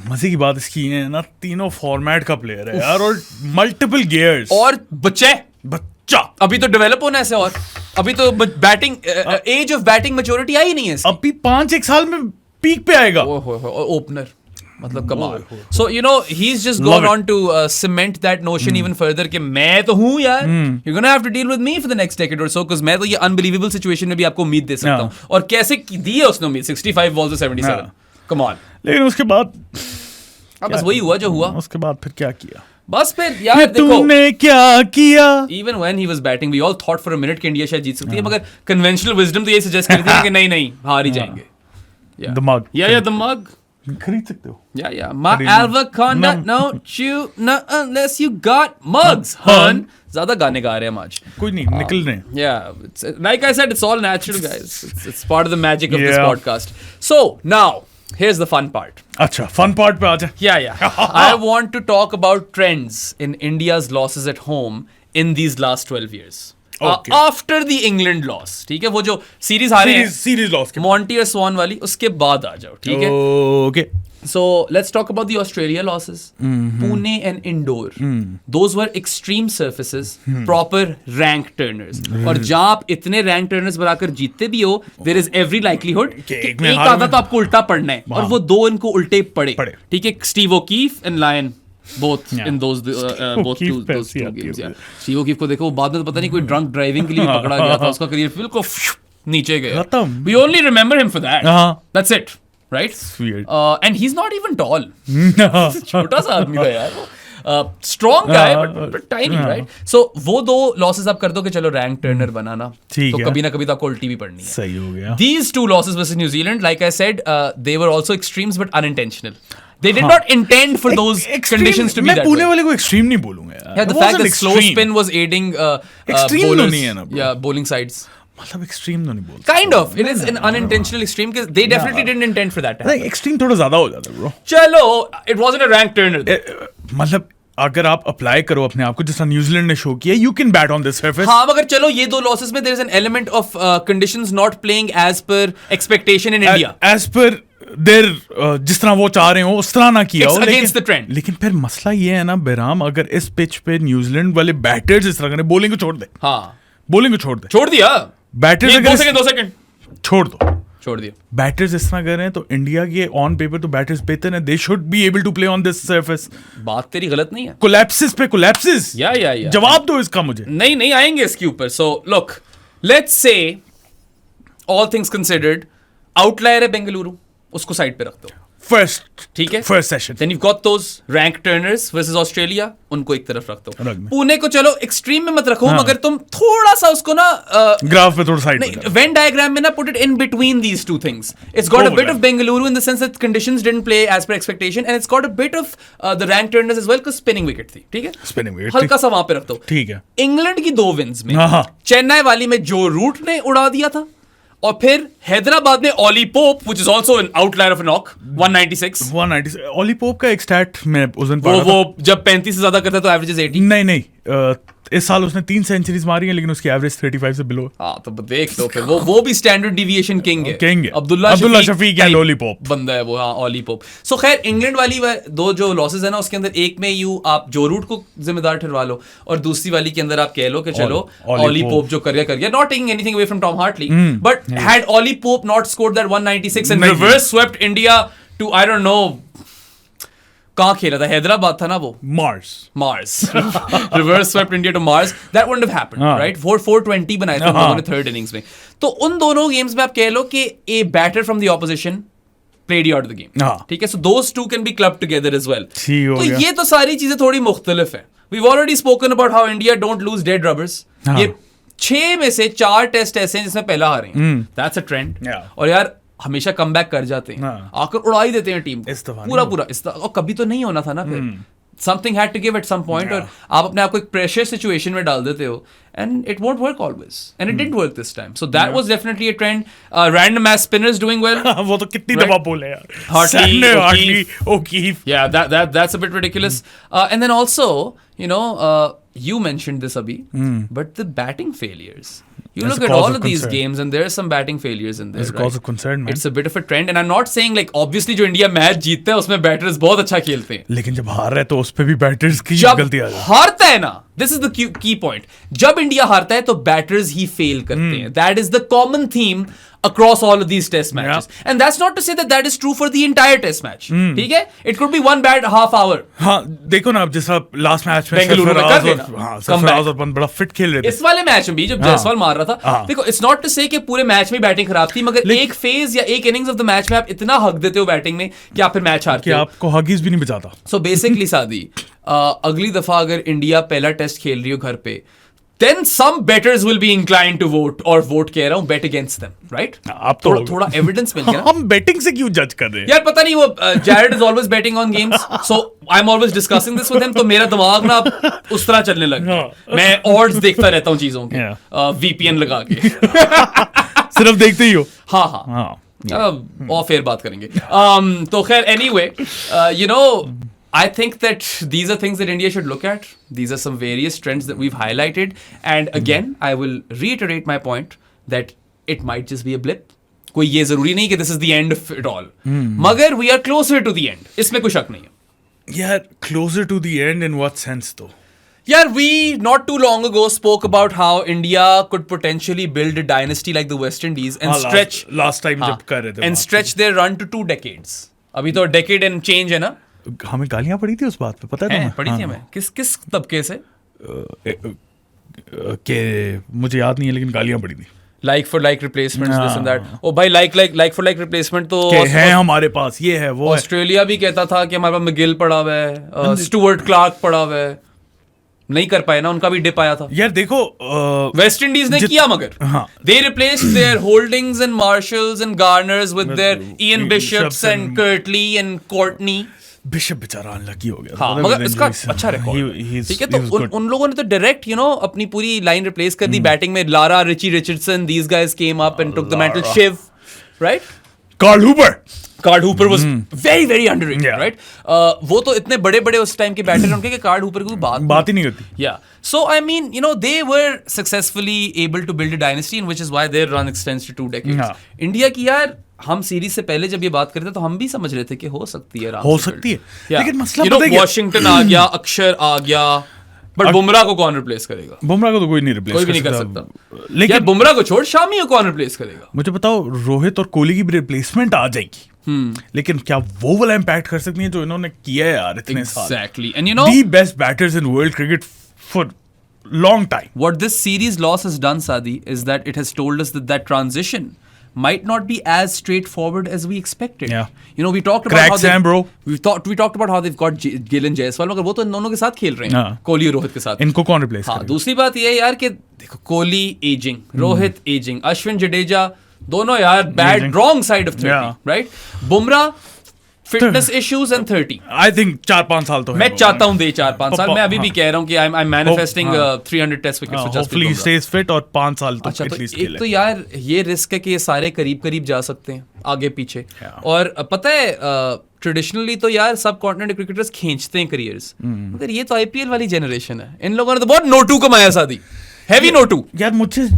मजे की बात इसकी है ना, तीनों फॉर्मेट का प्लेयर है यार, और मल्टीपल गियर्स, और बच्चा अभी तो डेवलप होना है. और अभी तो batting age of batting maturity आई नहीं है. अभी 5-1 साल में पीक पे आएगा. ओपनर मतलब कमाल. So he's just gone on to cement that notion even further कि मैं तो हूँ यार. You're gonna have to deal with me for the next decade or so, because मैं तो ये unbelievable situation में भी आपको उम्मीद दे सकता हूँ. और कैसे दी है उसने उम्मीद, 65 balls to 77. कमाल. लेकिन उसके बाद बस वही हुआ जो हुआ. उसके बाद फिर क्या किया? बस फिर यार देखो तूने क्या किया. Even when he was batting, we all thought for a minute कि इंडिया शायद जीत सकती है, मगर conventional wisdom तो ये सजेस्ट करती है कि नहीं हार ही जाएंगे. दिमाग दिमाग खरीद सकते हो. Yeah. My Alva conduct, no, unless you got mugs, hun. ज़्यादा गाने गा रहे हैं हम आज. कोई नहीं, निकल रहे हैं. Yeah, like I said, it's all natural, guys. It's part of the magic of this podcast. So now, here's the fun part. अच्छा, fun part पे आ जा. Yeah. I want to talk about trends in India's losses at home in these last 12 years. Okay. After the England loss, ठीक है, वो जो series हारे हैं, series loss के मॉन्टी और स्वान वाली, उसके बाद आ जाओ, ठीक है. Okay. So let's talk about the Australia losses. Pune and Indore. Those were extreme surfaces, proper rank turners. और जहाँ आप इतने rank turners बनाकर जीतते भी हो, there is every likelihood कि एक आधा तो आपको उल्टा पड़ना है, और वो 2 इनको उल्टे पड़े. ठीक है, Steve O'Keefe and Lyon. Both in those both two games. Yeah. Steve O'Keefe को देखो, वो बाद में तो पता नहीं कोई drunk driving के लिए पकड़ा गया था, उसका करियर बिल्कुल नीचे गया. We only remember him for that. That's it. Right? Weird. And he's not even tall. छोटा सा आदमी था यार. Strong guy, but tiny, right? So वो 2 losses आप कर दो कि चलो rank turner बनाना, तो कभी ना कभी तो आपको उल्टी भी पड़नी है. सही हो गया. These 2 losses versus New Zealand, like I said, they were also extremes but unintentional. They did not intend for those conditions to be that way. मैं पुणे वाले को एक्सट्रीम नहीं बोलूंगा यार. Yeah, the fact that slow spin was aiding extreme bowlers, नहीं है ना, bro. yeah, bowling sides. मतलब एक्सट्रीम तो नहीं बोलता. Kind of. It is an unintentional extreme because they definitely didn't intend for that to happen. Extreme थोड़ा ज्यादा हो जाता है ब्रो. चलो, it wasn't a rank turner. मतलब अगर आप अप्लाई करो अपने आप को, जिस तरह न्यूजीलैंड ने शो किया, you can bat on this surface. हाँ, मगर चलो ये दो लॉसेस में there is an element of conditions not playing as per expectation in India. As per their जिस तरह वो चाह रहे हो उस तरह ना किया हो. लेकिन फिर मसला ये है ना बेराम, अगर इस पिच पे न्यूजीलैंड वाले बैटर्स इस तरह करें, बॉलिंग को छोड़ दे. हाँ, बॉलिंग को छोड़ दिया. बैटर्स अगर 2 सेकंड छोड़ दिया. बैटर्स इस तरह कर रहे हैं तो इंडिया के ऑन पेपर तो बैटर्स बेहतर हैं. They should be able to play on this surface. बात तेरी गलत नहीं है. कोलैप्सिस पे कोलैप्सिस. या जवाब दो इसका मुझे. नहीं आएंगे इसके ऊपर. So look, let's say all things considered outlier है बेंगलुरु, उसको साइड पे रख दो. ठीक है, first session. Then you got those rank turners versus Australia, उनको एक तरफ रख दो. पुणे को चलो एक्सट्रीम में मत रखो, मगर तुम थोड़ा सा उसको ना ग्राफ पे थोड़ा साइड पे, वेन डायग्राम में ना put it in between these two things. It's got a bit of Bengaluru in the sense that conditions didn't play as per expectation, and it's got a bit of the rank turners as well because spinning wicket थी. ठीक है, spinning wicket हल्का सा वहां पे रख दो. ठीक है. इंग्लैंड की 2 विन्स में चेन्नई वाली में जो रूट ने उड़ा दिया था, और फिर हैदराबाद में Ollie Pope, which is also an outlier of a knock, 196. Ollie Pope का एक स्टैट मैं उस दिन वो जब 35 से ज्यादा करता है तो एवरेज 80. नहीं इस साल उसने 3 सेंचुरीज मारी हैं, लेकिन उसकी एवरेज 35 से बिलो. हाँ, तो देख लो फिर वो भी स्टैंडर्ड डिविएशन किंग है. Abdullah Shafique and Ollie Pope बंदा है वो. हाँ, ओली पोप. सो खैर, इंग्लैंड वाली 2 जो लॉसेस है ना, उसके अंदर एक में आप जो रूट को जिम्मेदार ठहरवा लो, और दूसरी वाली के अंदर आप कह लो कि चलो ओली पोप जो कर गया, not taking anything away from Tom Hartley, but had Ollie Pope not scored that 196 and reverse swept India to, I don't know कहाँ खेला था, हैदराबाद था ना वो, Mars reverse swept India to Mars, that wouldn't have happened, right. 420 बनाए थे उन्होंने third innings में. तो उन दोनों गेम्स में आप कह लो कि a batter from the opposition played you out of the game. ठीक है, so those two can be clubbed together as well. तो ये तो सारी चीजें थोड़ी मुख्तलिफ है. We've already spoken about how India don't lose dead rubbers. ये 6 में से 4 टेस्ट ऐसे हैं जिसमें पहला हारे हैं. That's a trend. और यार हमेशा कमबैक कर जाते हैं, आकर उड़ा ही देते हैं टीम को पूरा. और कभी तो नहीं होना था ना फिर. Something had to give at some point, और आप अपने आप को एक प्रेशर सिचुएशन में डाल देते हो, and it won't work always, and it didn't work this time. So that was definitely a trend. Random ass spinners doing well. वो तो कितनी दफा बोले यार. Hartley, O'Keefe. Yeah, that's a bit ridiculous. And then also, you know, you mentioned this abhi, but the batting failures. You look at all of these games and there are some batting failures in there. It's a cause of concern, man. It's a bit of a trend, and I'm not saying like obviously जो India match जीतता है उसमें batters बहुत अच्छा खेलते हैं. लेकिन जब हार रहा है तो उस पे भी बैटर्स की गलती आ जाती है. हारता है ना, this is the key point. जब इंडिया हारता है तो बैटर्स ही फेल करते हैं. That is the common theme across all of these test matches. And that's not to say that is true for the entire test match. ठीक है? It could be one bad half hour. हाँ, देखो ना, अब जैसा last match में सरफराज और पंत बड़ा फिट खेल रहे थे. इस वाले मैच में भी जब जायसवाल मार रहा था, देखो, it's not to say कि पूरे मैच में बैटिंग खराब थी, मगर एक फेज या एक इनिंग्स ऑफ द मैच में आप इतना हक देते हो बैटिंग में कि आप फिर मैच हारते हो. आपको हगीज भी नहीं बचाता. So basically सादी, अगली दफा अगर इंडिया पहला टेस्ट खेल रही हो घर पे, then some bettors will be inclined to vote कह रहा हूँ, bet against them, right? आप तो थोड़ा evidence मिल गया. हम betting से क्यों judge कर रहे हैं? यार पता नहीं, वो Jared is always betting on games, so I'm always discussing this with him. तो मेरा दिमाग ना उस तरह चलने लग गया. मैं odds देखता रहता हूँ चीजों के, VPN लगा के. सिर्फ देखते ही हो? हाँ. ऑफ एयर बात करेंगे. तो खैर, anyway, you know, I think that these are things that India should look at. These are some various trends that we've highlighted. And again, I will reiterate my point that it might just be a blip. कोई ये जरूरी नहीं कि this is the end of it all. मगर we are closer to the end. इसमें कोई शक नहीं है. Yeah, closer to the end in what sense though? Yeah, we not too long ago spoke about how India could potentially build a dynasty like the West Indies and stretch last time जब कर रहे थे and stretch their run to 2 decades. अभी तो decade and change है ना. हमें गालियां पड़ी थी उस बात पे, पता है तुम्हें? पड़ी थी हमें. किस तबके से? के मुझे याद नहीं है, लेकिन गालियां पड़ी थी. Like for like replacements, this and that. Oh भाई, like for like replacement तो है हमारे पास, ये है वो. ऑस्ट्रेलिया भी कहता था कि हमारे पास McGill पड़ा हुआ है, स्टुअर्ट क्लार्क पड़ा हुआ है. नहीं कर पाए ना, उनका भी डिप आया था. यार देखो, वेस्ट इंडीज ने किया, मगर they replaced their holdings and Marshalls and Garners with their Ian Bishops and Kirtley and Courtney. Bishop बेचारा अनलकी हो गया। हाँ, मगर इसका अच्छा रिकॉर्ड, ठीक है। तो उन लोगों ने तो डायरेक्ट अपनी पूरी लाइन रिप्लेस कर दी बैटिंग में। Lara, Richie Richardson, these guys came up and took the mantle. Shiv, right? Carl Hooper was very very underrated, right? वो तो इतने बड़े उस टाइम के बैटर उनके कि कार्ल हूपर की बात ही नहीं होती। Yeah. So I mean, they were successfully able to build a dynasty, and which is why their run extends to 2 decades. India की यार, हम सीरीज से पहले जब ये बात करते तो हम भी समझ रहे थे कि हो सकती है, लेकिन मसला पता है क्या? वॉशिंगटन आ गया, अक्षर आ गया, बट बुमराह को कौन रिप्लेस करेगा? बुमराह को तो कोई नहीं कर सकता। लेकिन बुमराह को छोड़ शामी को कौन रिप्लेस करेगा? मुझे बताओ, रोहित और कोहली की भी रिप्लेसमेंट आ जाएगी, लेकिन क्या वो वाला इम्पैक्ट कर सकती है जो इन्होंने किया है यार इतने साल? Exactly. And the best batters in world cricket for long time. What this series loss has done, Sadi, is that it has told us that transition might not be as straightforward as we expected. Yeah. We talked about how we talked about how they've got Gill and Jaiswal, मगर वो तो इन दोनों के साथ खेल रहे हैं, कोहली और रोहित के साथ। इनको कौन रिप्लेस करेगा? दूसरी बात ये है यार कि देखो, कोहली एजिंग, रोहित एजिंग, अश्विन, जडेजा दोनों यार bad wrong side of 30, right? Bumrah fitness issues and 30। I think 4-5 साल तो मैं चाहता हूं दे 4-5 साल। मैं अभी भी कह रहा हूं कि I am manifesting 300 test wickets for Jasprit Bumrah. Stage fit और 5 साल तो अच्छा, एटलीस्ट खेले। एक तो यार ये रिस्क है कि ये सारे करीब जा सकते हैं आगे पीछे। और पता है, ट्रेडिशनली तो यार सब कॉन्टिनेंट क्रिकेटर्स खींचते हैं करियर्स, मगर ये तो आईपीएल वाली जनरेशन है। इन लोगों ने तो बहुत नोटू कमाया, शादी हैवी नोटू। यार मुझे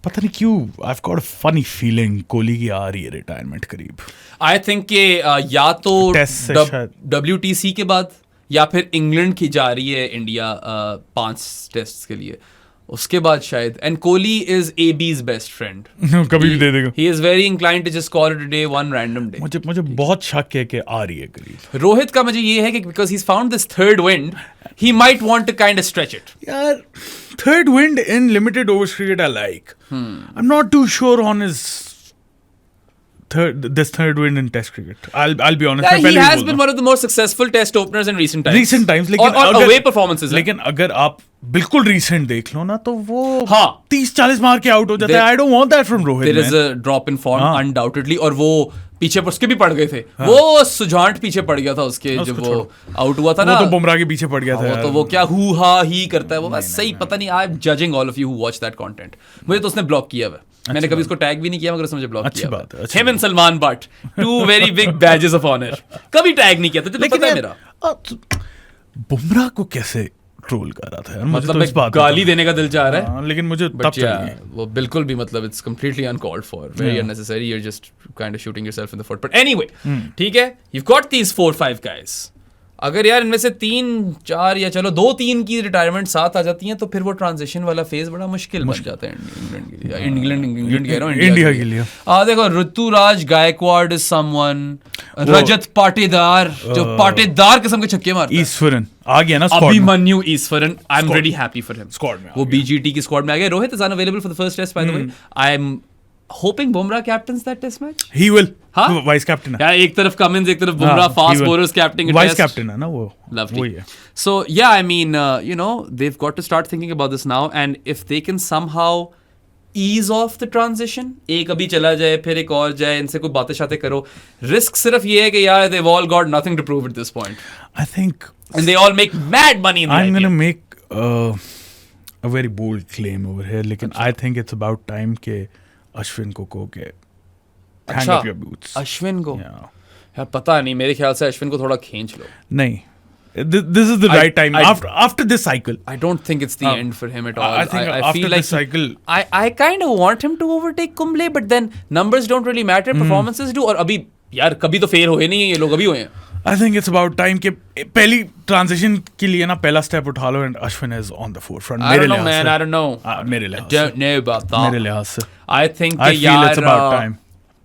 पता नहीं क्यों I've got a funny feeling Kohli की आ रही है रिटायरमेंट करीब। आई थिंक कि या तो WTC के बाद या फिर इंग्लैंड की जा रही है इंडिया 5 टेस्ट के लिए, उसके बाद शायद। And Kohli is AB's best friend, कभी भी दे देगा। He is very inclined to just call it a day, one random day. मुझे बहुत शक है कि आ रही है करीब। रोहित का मुझे ये है कि because he found this third wind, he might want to kind of stretch it. यार third wind in limited overs cricket I like. I'm not too sure on his third wind in test cricket. I'll be honest. Yeah, he has been one of the more successful test openers in recent times. Recent times, लेकिन और away performances. लेकिन अगर आप बिल्कुल recent देख लो ना तो वो 30-40 मार के आउट हो जाता है। I don't want that from Rohit. There is a drop in form undoubtedly, और वो पीछे उसके भी पड़ गए थे। वो सुजांट पीछे पड़ गया था उसके, जब वो आउट हुआ था ना, वो तो बुमराह के पीछे पड़ गया था। तो वो क्या हु हा ही करता है वो, बस सही पता नहीं। I am judging all of you who watch that content. मुझे तो उसने ब्लॉक किया है। मैंने कभी उसको टैग भी नहीं किया, मगर उसने मुझे ब्लॉक किया। बात है। Him and Salman but, 2 very big badges of honour. कभी टैग नहीं किया था, तुझे पता है मेरा। बुमराह को कैसे ट्रोल कर रहा था यार, मतलब तो इस बात गाली देने का दिल चाह रहा है, लेकिन मुझे तब वो बिल्कुल भी, मतलब it's completely uncalled for, very unnecessary, you are just kind of shooting yourself in the foot. But anyway, ठीक है, यू गॉट दीस 4-5 गाइस। अगर यार इनमें से 3-4 या चलो 2-3 की रिटायरमेंट साथ आ जाती हैं, तो फिर वो ट्रांजिशन वाला फेज बड़ा मुश्किल बन जाता है इंग्लैंड के लिए। इंग्लैंड कह रहा हूँ, इंडिया के लिए। देखो, ऋतुराज गायकवाड़ इज समवन, रजत पाटीदार जो पाटीदार किस्म के छक्के मारता है। ईश्वरन आ गया ना स्क्वाड में। Abhimanyu Easwaran, I am really happy for him. Squad में वो BGT की स्क्वाड में आ गया। Rohit is unavailable for the first test by the way. I am hoping Bumrah captains that test match. He will. Vice captain. Yeah, एक तरफ Cummins, एक तरफ Bumrah, fast bowlers captaining a test. Vice captain है ना वो. Lovely. So yeah, I mean, they've got to start thinking about this now, and if they can somehow ease off the transition, एक अभी चला जाए फिर एक और जाए, इनसे कोई बातें शातें करो। रिस्क सिर्फ ये है कि यार they've all got nothing to prove at this point. I think. And they all make mad money in the I'm gonna make a very bold claim over here, लेकिन I think it's about time के अश्विन को के hang up your boots. Ashwin को यार पता नहीं, मेरे ख्याल से अश्विन को थोड़ा खींच लो। नहीं, this is the right time. After this cycle, I don't think it's the end for him at all. I think after feel like this cycle, I kind of want him to overtake Kumble, but then numbers don't really matter, performances do. और अभी यार कभी तो fail हुए नहीं ये लोग, अभी हुए हैं। I think it's about time कि पहली ट्रांजिशन के लिए ना पहला स्टेप उठा लो, and Ashwin is on the forefront. I don't know, man. I don't know. मेरे लिहाज से don't know about that. मेरे लिहाज से I think I feel यार it's about time.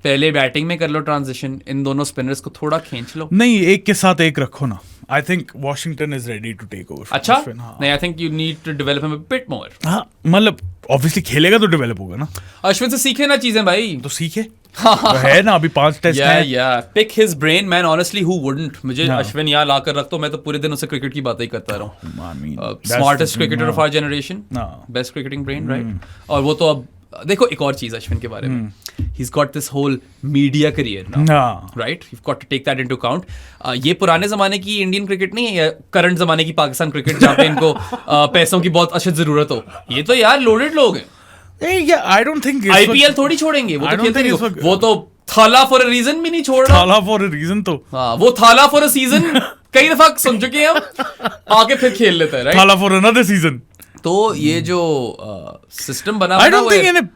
पहले बैटिंग में कर लो ट्रांजिशन, इन दोनों स्पिनर्स को थोड़ा खींच लो। नहीं, एक के साथ एक रखो ना। I think Washington is ready to take over. अच्छा, नहीं, I think you need to develop him a bit more. हाँ, मतलब obviously खेलेगा तो डेवलप होगा ना। अश्विन से सीखे ना चीजें भाई। तो सीखे है ना, अभी 5 टेस्ट हैं। Yeah, pick his brain, man. Honestly, who wouldn't? मुझे अश्विन यहाँ लाकर रख दो, मैं तो पूरे दिन उससे क्रिकेट की बातें ही करता रहूँ। I mean, smartest cricketer of our generation, best cricketing brain, right? और वो तो अब देखो एक और चीज अश्विन के बारे में, he's got this whole media career now, right? You've got to take that into account. ये पुराने जमाने की इंडियन क्रिकेट नहीं है, करंट जमाने की पाकिस्तान क्रिकेट जहाँ पे इनको पैसों की बहुत अशद जरूरत हो. ये तो यार लोडेड लोग हैं. I don't think IPL थोड़ी छोड़ेंगे, वो तो खेलते नहीं. वो तो थाला फॉर अ रीजन भी नहीं छोड़ रहा. थाला फॉर अ रीजन तो हाँ, वो थाला फॉर अ सीजन कई दफा सुन चुके हैं हम, आगे फिर खेल लेता है, राइट? थाला फॉर अनदर सीजन. तो ये जो सिस्टम बना आई डोंट थिंक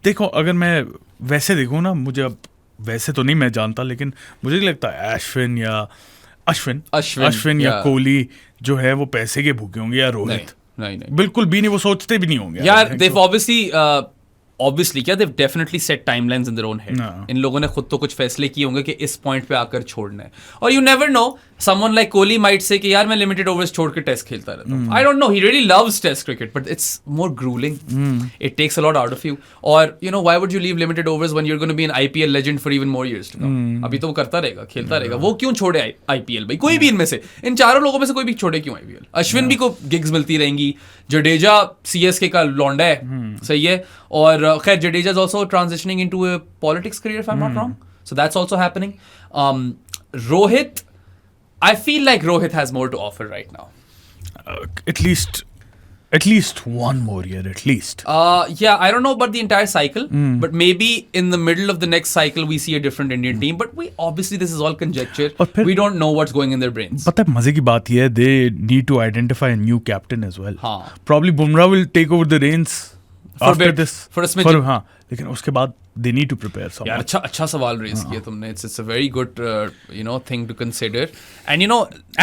देखो, अगर मैं वैसे देखूं ना, मुझे अब वैसे तो नहीं मैं जानता, लेकिन मुझे नहीं लगता अश्विन या कोहली जो है वो पैसे के भूखे होंगे, या रोहित. नहीं बिल्कुल भी नहीं, वो सोचते भी नहीं होंगे यार. they've obviously क्या they've definitely set timelines in their own head. इन लोगों ने खुद तो कुछ फैसले किए होंगे कि इस पॉइंट पे आकर छोड़ना है. और you never know, someone like Kohli might say कि यार मैं limited overs छोड़ के टेस्ट खेलता रहता हूँ. I don't know, he really loves test cricket, but it's more grueling. It takes a lot out of you. और you know, why would you leave limited overs when you're going to be an IPL legend for even more years to come? अभी तो वो करता रहेगा, खेलता रहेगा. वो क्यों छोड़े IPL भाई? कोई भी इनमें से, इन चारों लोगों में से कोई भी छोड़े क्यों IPL? अश्विन भी को गिग्स मिलती रहेंगी. जडेजा CSK का लौंडा है, सही है. और खैर Jadeja is also transitioning into a politics career if I'm not wrong. So that's also happening. Rohit, I feel like Rohit has more to offer right now. At least one more year, at least. Yeah, I don't know about the entire cycle, but maybe in the middle of the next cycle we see a different Indian team. But obviously this is all conjecture. We don't know what's going in their brains. पता है मजे की बात ये है, they need to identify a new captain as well. हाँ. Probably Bumrah will take over the reins after this. For a smidgen. हाँ, लेकिन उसके बाद they need to prepare something. यार अच्छा सवाल रेज किया तुमने. It's a very good thing to consider. And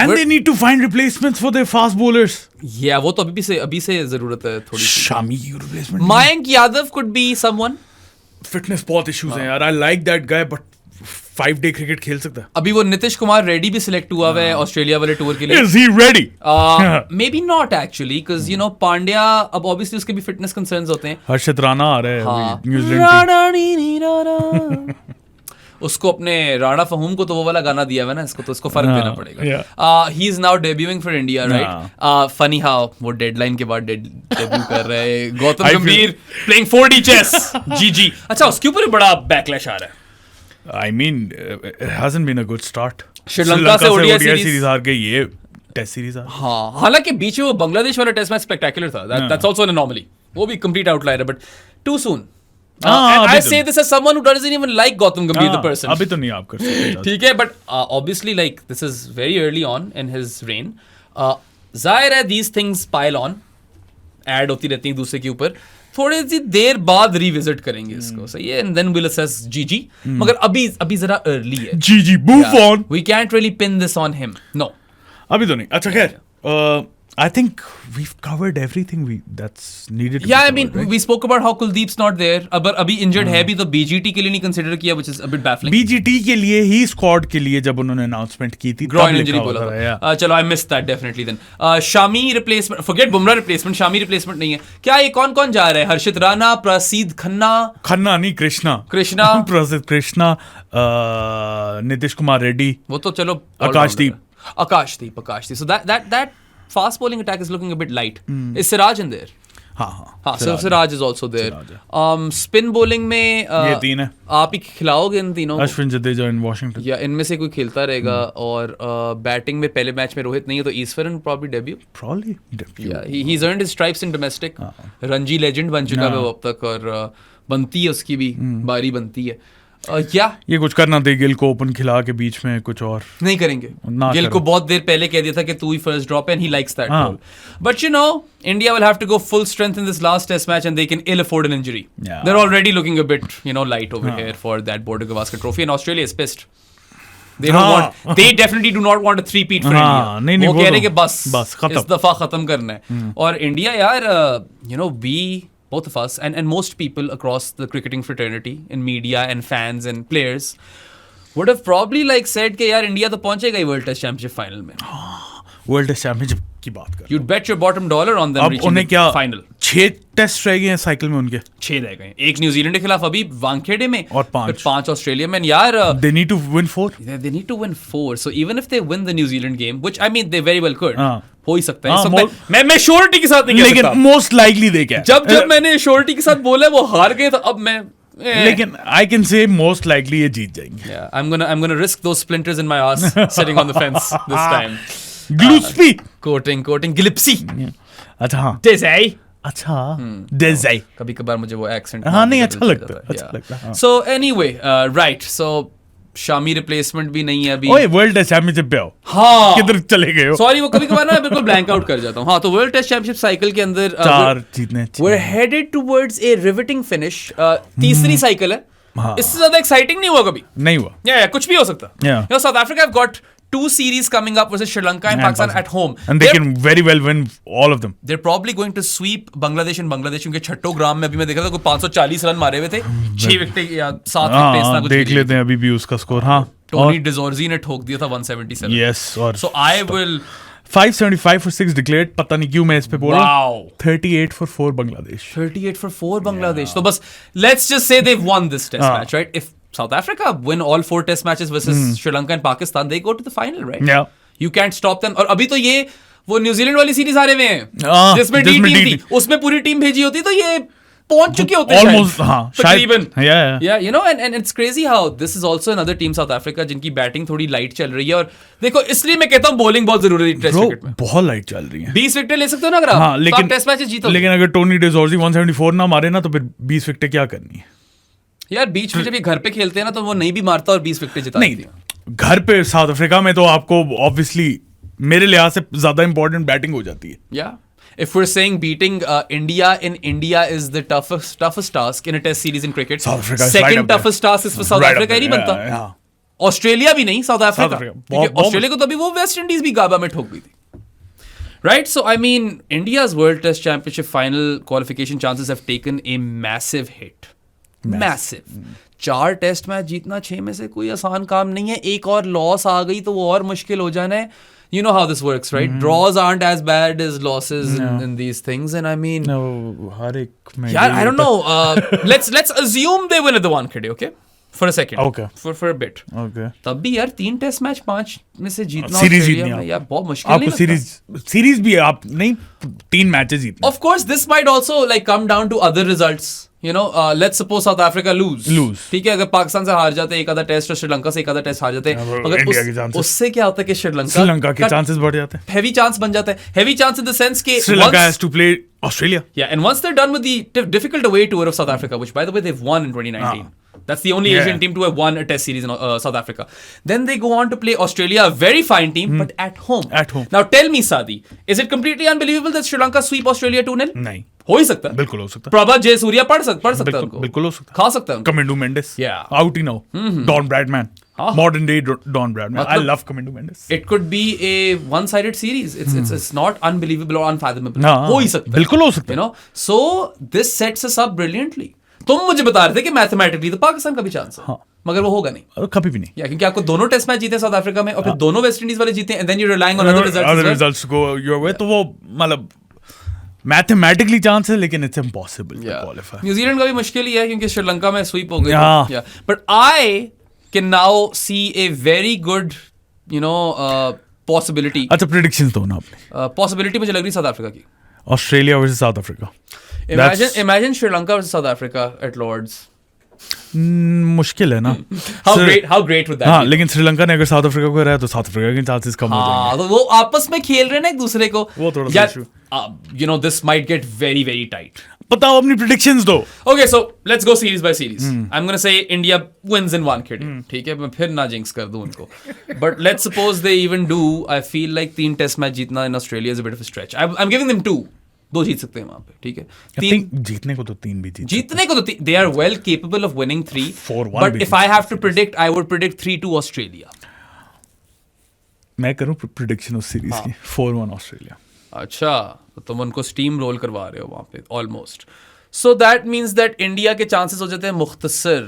and they need to find replacements for their fast bowlers. Yeah, वो तो अभी से जरूरत है थोड़ी. शामी की replacement. Mayank Yadav could be someone. Fitness बहुत issues हैं यार. I like that guy, but 5-day cricket खेल सकता है. अभी वो नीतीश कुमार रेड्डी भी सिलेक्ट हुआ है ऑस्ट्रेलिया वाले टूर के लिए. Is he ready? Maybe not actually, because Pandya अब obviously उसके भी फिटनेस कंसर्न्स होते हैं. हर्षित राणा आ रहा है न्यूजीलैंड. उसको अपने राणा फहूम को तो वो वाला गाना दिया हुआ है ना, इसको तो इसको फर्क देना पड़ेगा. He is now debuting for India, right? Funny how वो डेडलाइन के बाद डेब्यू कर रहे हैं. गौतम गंभीर प्लेइंग 4D चेस. जी. अच्छा, उसके ऊपर बड़ा बैकलैश आ रहा है. I mean, it hasn't been a good start. Sri Lanka से ODI सीरीज हार गई, ये टेस्ट सीरीज हार. हाँ, हालांकि बीच में वो बांग्लादेश वाला टेस्ट मैच स्पेक्टेकुलर था. That's also an anomaly. वो भी complete outlier है, but too soon. And I say this as someone who doesn't even like Gautam Gambhir the person. अभी तो नहीं आप कर सकते. ठीक है, but obviously like this is very early on in his reign. जाहिर है these things pile on, add होती रहती हैं दूसरे के ऊपर. थोड़ी सी देर बाद रिविजिट करेंगे इसको, सही है. एंड देन विल असेस जीजी. मगर अभी जरा अर्ली है. GG move on. We can't really pin this on him. No, अभी तो नहीं. अच्छा खैर, I think we've covered everything that's needed to be I covered, mean, right? we spoke about how Kuldeep's not there. अभी injured है भी, तो BGT के लिए नहीं कंसीडर किया, which is a bit baffling. BGT के लिए ही, स्क्वाड के लिए जब उन्होंने अनाउंसमेंट की थी, groin injury बोला था. चलो, I missed that definitely then. Shami replacement, forget Bumrah replacement, Shami replacement नहीं है. क्या ये कौन जा रहा है? हर्षित राणा, प्रसीद खन्ना नहीं, कृष्णा प्रसीद कृष्णा, नीतीश कुमार रेड्डी, वो तो चलो, आकाशदीप. So that fast bowling attack is looking a bit light. Is Siraj in there? हाँ, so Siraj is also there. Spin bowling में ये तीन है. आप ही खिलाओगे इन तीनों? अश्विन, जडेजा इन वॉशिंगटन. या इनमें से कोई खेलता रहेगा. और बैटिंग में पहले मैच में रोहित नहीं है, तो Eswaran probably debut. Yeah, he's earned his stripes in domestic. Ranji legend बन चुका है वो अब तक, और बनती है उसकी भी बारी बनती है. ये कुछ करना दे गिल को ओपन खिला के बीच में, कुछ और नहीं करेंगे. गिल को बहुत देर पहले कह दिया था कि तू ही first drop, and he likes that role. But India will have to go full strength in this last test match, and they can ill afford an injury. They're already looking a bit light over here for that Border Gavaskar trophy, and Australia is pissed. They definitely do not want a three-peat for India. वो कह रहे हैं कि बस इस दफा खत्म करना है. और इंडिया यार, we both of us and most people across the cricketing fraternity in media and fans and players would have probably like said कि यार इंडिया तो पहुंचेगा ही वर्ल्ड टेस्ट चैंपियनशिप फाइनल में. वर्ल्ड टेस्ट चैंपियनशिप की बात कर, you'd bet your bottom dollar on them reaching the final. Test रह गए हैं साइकिल में उनके? 6 रह गए, एक न्यूजीलैंड के खिलाफ अभी वानखेड़े में और 5 ऑस्ट्रेलिया में. यार they need to win 4. they need to win 4, so even if they win the New Zealand game, which I mean they very well could, हो ही सकता है. मैं श्योरिटी के साथ नहीं कह सकता, लेकिन मोस्ट लाइकली दे क्या, जब मैंने श्योरिटी के साथ बोला वो हार गए, तो अब मैं लेकिन I can say most likely ये जीत जाएंगे. Yeah, I'm gonna risk those splinters in my ass sitting on the fence this time. Gillespie quoting गिलिप्सी. अच्छा हाँ, डेज़ाई. अच्छा डेज़ाई. कभी कभार मुझे वो एक्सेंट हाँ नहीं अच्छा लगता है. So anyway, right, so Shami replacement भी नहीं है अभी. ओए वर्ल्ड टेस्ट चैंपियनशिप पे आओ. हाँ, किधर चले गए हो? सॉरी, वो कभी कभार ना बिल्कुल ब्लैंक आउट कर जाता हूँ. हाँ, तो वर्ल्ड टेस्ट चैंपियनशिप साइकिल के अंदर 4 जीतने. we're headed towards a riveting finish. तीसरी साइकिल है. इससे ज्यादा एक्साइटिंग नहीं हुआ कभी. नहीं हुआ. Yeah, कुछ भी हो सकता. Yeah. You know, South Africa have got 2 series coming up versus Sri Lanka and Pakistan at home. And they can very well win all of them. They're probably going to sweep Bangladesh क्योंकि छठो ग्राम में अभी मैं देखा था कोई 540 run मारे हुए थे. 6 विकेट या 7 विकेट इतना कुछ. देख लेते हैं अभी भी उसका स्कोर. हाँ, टोनी डिजोर्जी ने ठोक दिया था 177. Yes, और so I will 575 for 6 declared. पता नहीं क्यों मैं इस पे बोल रहा हूँ. Wow. 38 for 4 Bangladesh. 38 for 4 Bangladesh. तो बस let's just say they've won this test match, right? If South Africa win all 4 test matches versus Sri Lanka and Pakistan, they go to the final, right? Yeah. You can't stop them. और अभी तो ये वो New Zealand वाली series हारे हुए हैं, जिसमें डी टीम थी, उसमें पूरी टीम भेजी होती तो ये पहुंच चुके होते हैं almost. हाँ, तकरीबन. Yeah, you know, and it's crazy how this is also another team South Africa जिनकी बैटिंग थोड़ी लाइट चल रही है. और देखो, इसलिए मैं कहता हूँ बॉलिंग बहुत जरूरी है टेस्ट क्रिकेट में. बहुत लाइट चल रही है. 20 विकेट ले सकते हो ना अगर आप, लेकिन टेस्ट मैचेस जीतो. लेकिन अगर टोनी डिजोर्जी 174 ना मारे ना, तो फिर 20 विकेट क्या करनी है यार. बीच में जब ये घर पे खेलते हैं ना, तो वो नहीं भी मारता और 20 विकेट जिता देती है. घर पे साउथ अफ्रीका में तो आपको ऑब्वियसली मेरे लिहाज से ज्यादा इंपॉर्टेंट बैटिंग हो जाती है. Yeah. If we're saying beating India in India is the toughest task in a test series in cricket, South Africa second toughest task is for South Africa ही नहीं बनता. ऑस्ट्रेलिया भी नहीं, साउथ अफ्रीका. क्योंकि Australia को तो अभी वो West Indies भी गाबा में ठोक गई थी. Right? So I mean, India's World Test Championship final qualification chances have taken a massive hit. Massive. 4 test match जीतना 6 में से कोई आसान काम नहीं है. एक और लॉस आ गई तो वो और मुश्किल हो जाना है. You know how this works, right? Draws aren't as bad as losses in these things, and I mean, हर एक में. Yeah, I don't know. Let's assume they win at the Wankhede, okay? For a second. Okay. For a bit. Okay. तब भी यार 3 test match 5 में से जीतना series Australia में यार बहुत मुश्किल नहीं आपको. सीरीज भी आप नहीं 3 मैचेस जीतने. Of course, this might also like come down to other results. You know, let's suppose South Africa lose. ठीक है, अगर पाकिस्तान से हार जाते एक आधा टेस्ट और श्रीलंका से एक आधा टेस्ट हार जाते हैं, मगर उससे क्या होता है कि श्रीलंका के चांसेस बढ़ जाते हैं. हेवी चांस बन जाता है. Heavy chance in the sense के Sri Lanka has to play Australia. Yeah, and once they're done with the difficult away tour of South Africa, which by the way they've won in 2019. That's the only Asian team to have won a test series in South Africa. Then they go on to play Australia, a very fine team, but at home. At home. Now tell me, Sadi, is it completely unbelievable that Sri Lanka sweep Australia 2-0? नहीं. हो ही सकता है. बिल्कुल हो सकता है. प्रभा जयसूर्या पढ़ सकता है उनको. बिल्कुल हो सकता है. खा सकता है उनको. Kamindu Mendis. Yeah. Out you know. Don Bradman. Modern day Don Bradman. I love Kamindo Mendes. It could be a one-sided series. It's not unbelievable or unfathomable. हो ही सकता है. बिल्कुल हो सकता है. You know, so this sets us up brilliantly. तुम मुझे बता रहे थे कि मैथमेटिकली तो पाकिस्तान का भी चांस है, मगर वो होगा नहीं. कभी भी नहीं. या क्योंकि आपको दोनों टेस्ट मैच जीते साउथ अफ्रीका में और फिर दोनों वेस्ट इंडीज वाले जीते and then you're relying on other results go your way. तो वो मतलब मैथमेटिकली चांस है, लेकिन it's impossible to qualify. New Zealand का भी मुश्किल ही है क्योंकि श्रीलंका में स्वीप हो गई. But I can now see a very good possibility. अच्छा, प्रेडिक्शंस दो ना आपने. पॉसिबिलिटी मुझे लग रही साउथ अफ्रीका की. Australia versus south Africa. Imagine Sri Lanka versus South Africa at Lords. मुश्किल है ना. How great would that हाँ, be? लेकिन श्रीलंका ने अगर साउथ अफ्रीका को हराया तो साउथ अफ्रीका के चांसेस कम हो जाएंगे. तो वो आपस में खेल रहे हैं ना एक दूसरे को. वो थोड़ा सा issue. You know, this might get very very tight. बताओ अपनी प्रेडिक्शंस दो. Okay, so let's go series by series. I'm going to say India wins in Wankhede. ठीक है, मैं फिर ना जिंक्स कर दूं उनको. But let's suppose they even do. I feel like 3 test match जीतना in Australia is a bit of a stretch. I'm giving them 2. 2 जीत सकते हैं वहां पे. ठीक है, 3 जीतने को तो 3 भी जीतने को तो they are well capable of winning 3. 4-1. But if I have to predict, I would predict 3-2 Australia. मैं करूं प्रेडिक्शन उस सीरीज की 4-1 ऑस्ट्रेलिया. अच्छा, तो तुम उनको स्टीम रोल करवा रहे हो वहां पे almost. So that means that India के चांसेस हो जाते हैं मुख्तसर.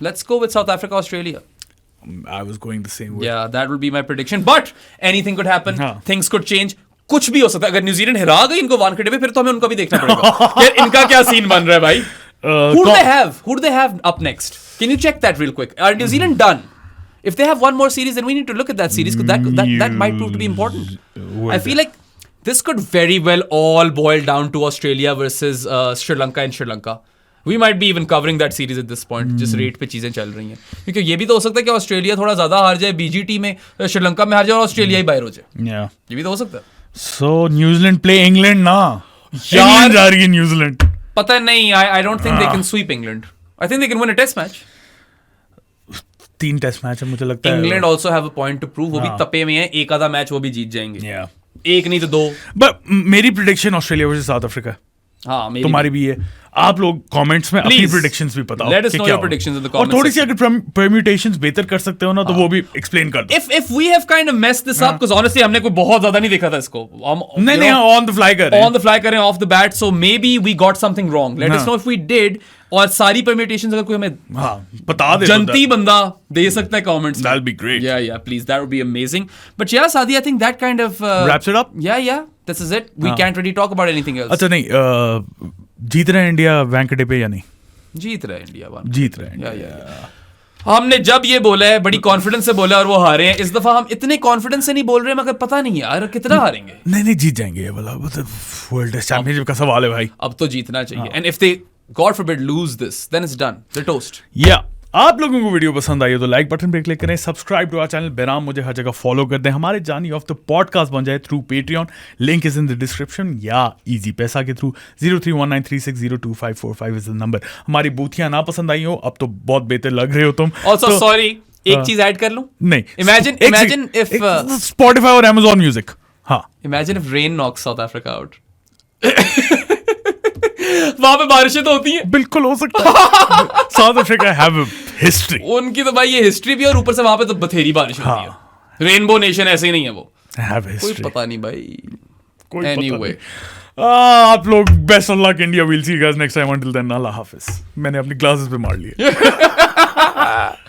Let's go with south Africa Australia. I was going the same way. Yeah, that will be my prediction. But anything could happen. Things could change. कुछ भी हो सकता है. अगर न्यूजीलैंड हिरा गई इनको 1 पे, फिर तो हमें उनका भी देखना पड़ेगा यार इनका क्या सीन बन रहा है भाई. Who do they have up next? Can you check that real quick? Are New Zealand done? If they have one more series, then we need to look at that series because that might prove to be important. I feel like this could very well all boil down to Australia versus Sri Lanka and Sri Lanka. We might be even covering that series at this point. जिस rate पे चीजें चल रही हैं, क्योंकि ये भी तो हो सकता है कि ऑस्ट्रेलिया थोड़ा ज्यादा हार जाए, BGT में श्रीलंका में हार जाए और ऑस्ट्रेलिया ही बाहर हो जाए. ये भी तो हो सकता है. So न्यूजीलैंड प्ले इंग्लैंड ना, यार जा रही है न्यूजीलैंड. पता नहीं, I don't think they can sweep England. I think they can win a test match. 3 test match है मुझे लगता है. England also have a point to prove. वो भी तपे में है, एक आधा मैच वो भी जीत जाएंगे. एक नहीं तो 2. बट मेरी prediction Australia versus south Africa. हाँ, तुम्हारी भी है. आप लोग कमेंट्स में अपनी प्रेडिक्शंस भी बताओ. Let us know your predictions in the comments. और थोड़ी सी अगर परम्यूटेशंस बेहतर कर सकते हो ना तो वो भी एक्सप्लेन कर दो. If we have kind of messed this up, because honestly हमने कोई बहुत ज्यादा नहीं देखा था इसको. नहीं ऑन द फ्लाई कर रहे हैं. On the fly कर रहे हैं, off the bat. So maybe we got something wrong. Let us know if we did. और सारी परम्यूटेशंस अगर कोई हमें बता दे, जनती बंदा दे सकता है कमेंट्स में. That'll be great. Yeah, please. That would be amazing. But yeah, Sadi, I think that kind of wraps it up. Yeah. This is it. We can't really talk about anything else. अच्छा नहीं, जीत रहे हैं India वैंकटे पे या नहीं? जीत रहे हैं India. जीत रहे हैं. हमने जब ये बोला है बड़ी कॉन्फिडेंस से बोला और वो हारे हैं. इस दफा हम इतने कॉन्फिडेंस से नहीं बोल रहे हैं, मगर पता नहीं यार कितना हारेंगे. नहीं जीत जाएंगे ये वाला. वर्ल्ड टेस्ट चैंपियनशिप का सवाल है भाई. अब तो जीतना चाहिए. And if they god forbid lose this, then it's done. The toast. या आप लोगों को वीडियो पसंद आई हो तो लाइक बटन पे क्लिक करें, सब्सक्राइब टू आवर चैनल बेराम मुझे हर जगह फॉलो कर दें. हमारे जानी ऑफ द पॉडकास्ट बन जाए through Patreon, link is in the description, या इजी पैसा के थ्रू 0319360255 इज द नंबर. हमारी बूथियां ना पसंद आई हो, अब तो बहुत बेहतर लग रहे हो तुम. ऑल्सो सॉरी, एक चीज ऐड कर लूं. नहीं, इमेजिन इफ स्पॉटिफाई और Amazon म्यूजिक. हाँ, imagine if rain knocks South Africa out. वहां पे बारिशें तो होती हैं. बिल्कुल हो सकता है. South Africa have history. उनकी तो भाई ये हिस्ट्री भी, और ऊपर से वहां पे तो बथेरी बारिश होती है. रेनबो नेशन ऐसे ही नहीं है वो. कोई पता नहीं भाई. एनीवे, आप लोग best of luck India. Will see you guys next time. Until then, अल्लाह हाफिज. मैंने अपनी ग्लासेस पे मार लिए.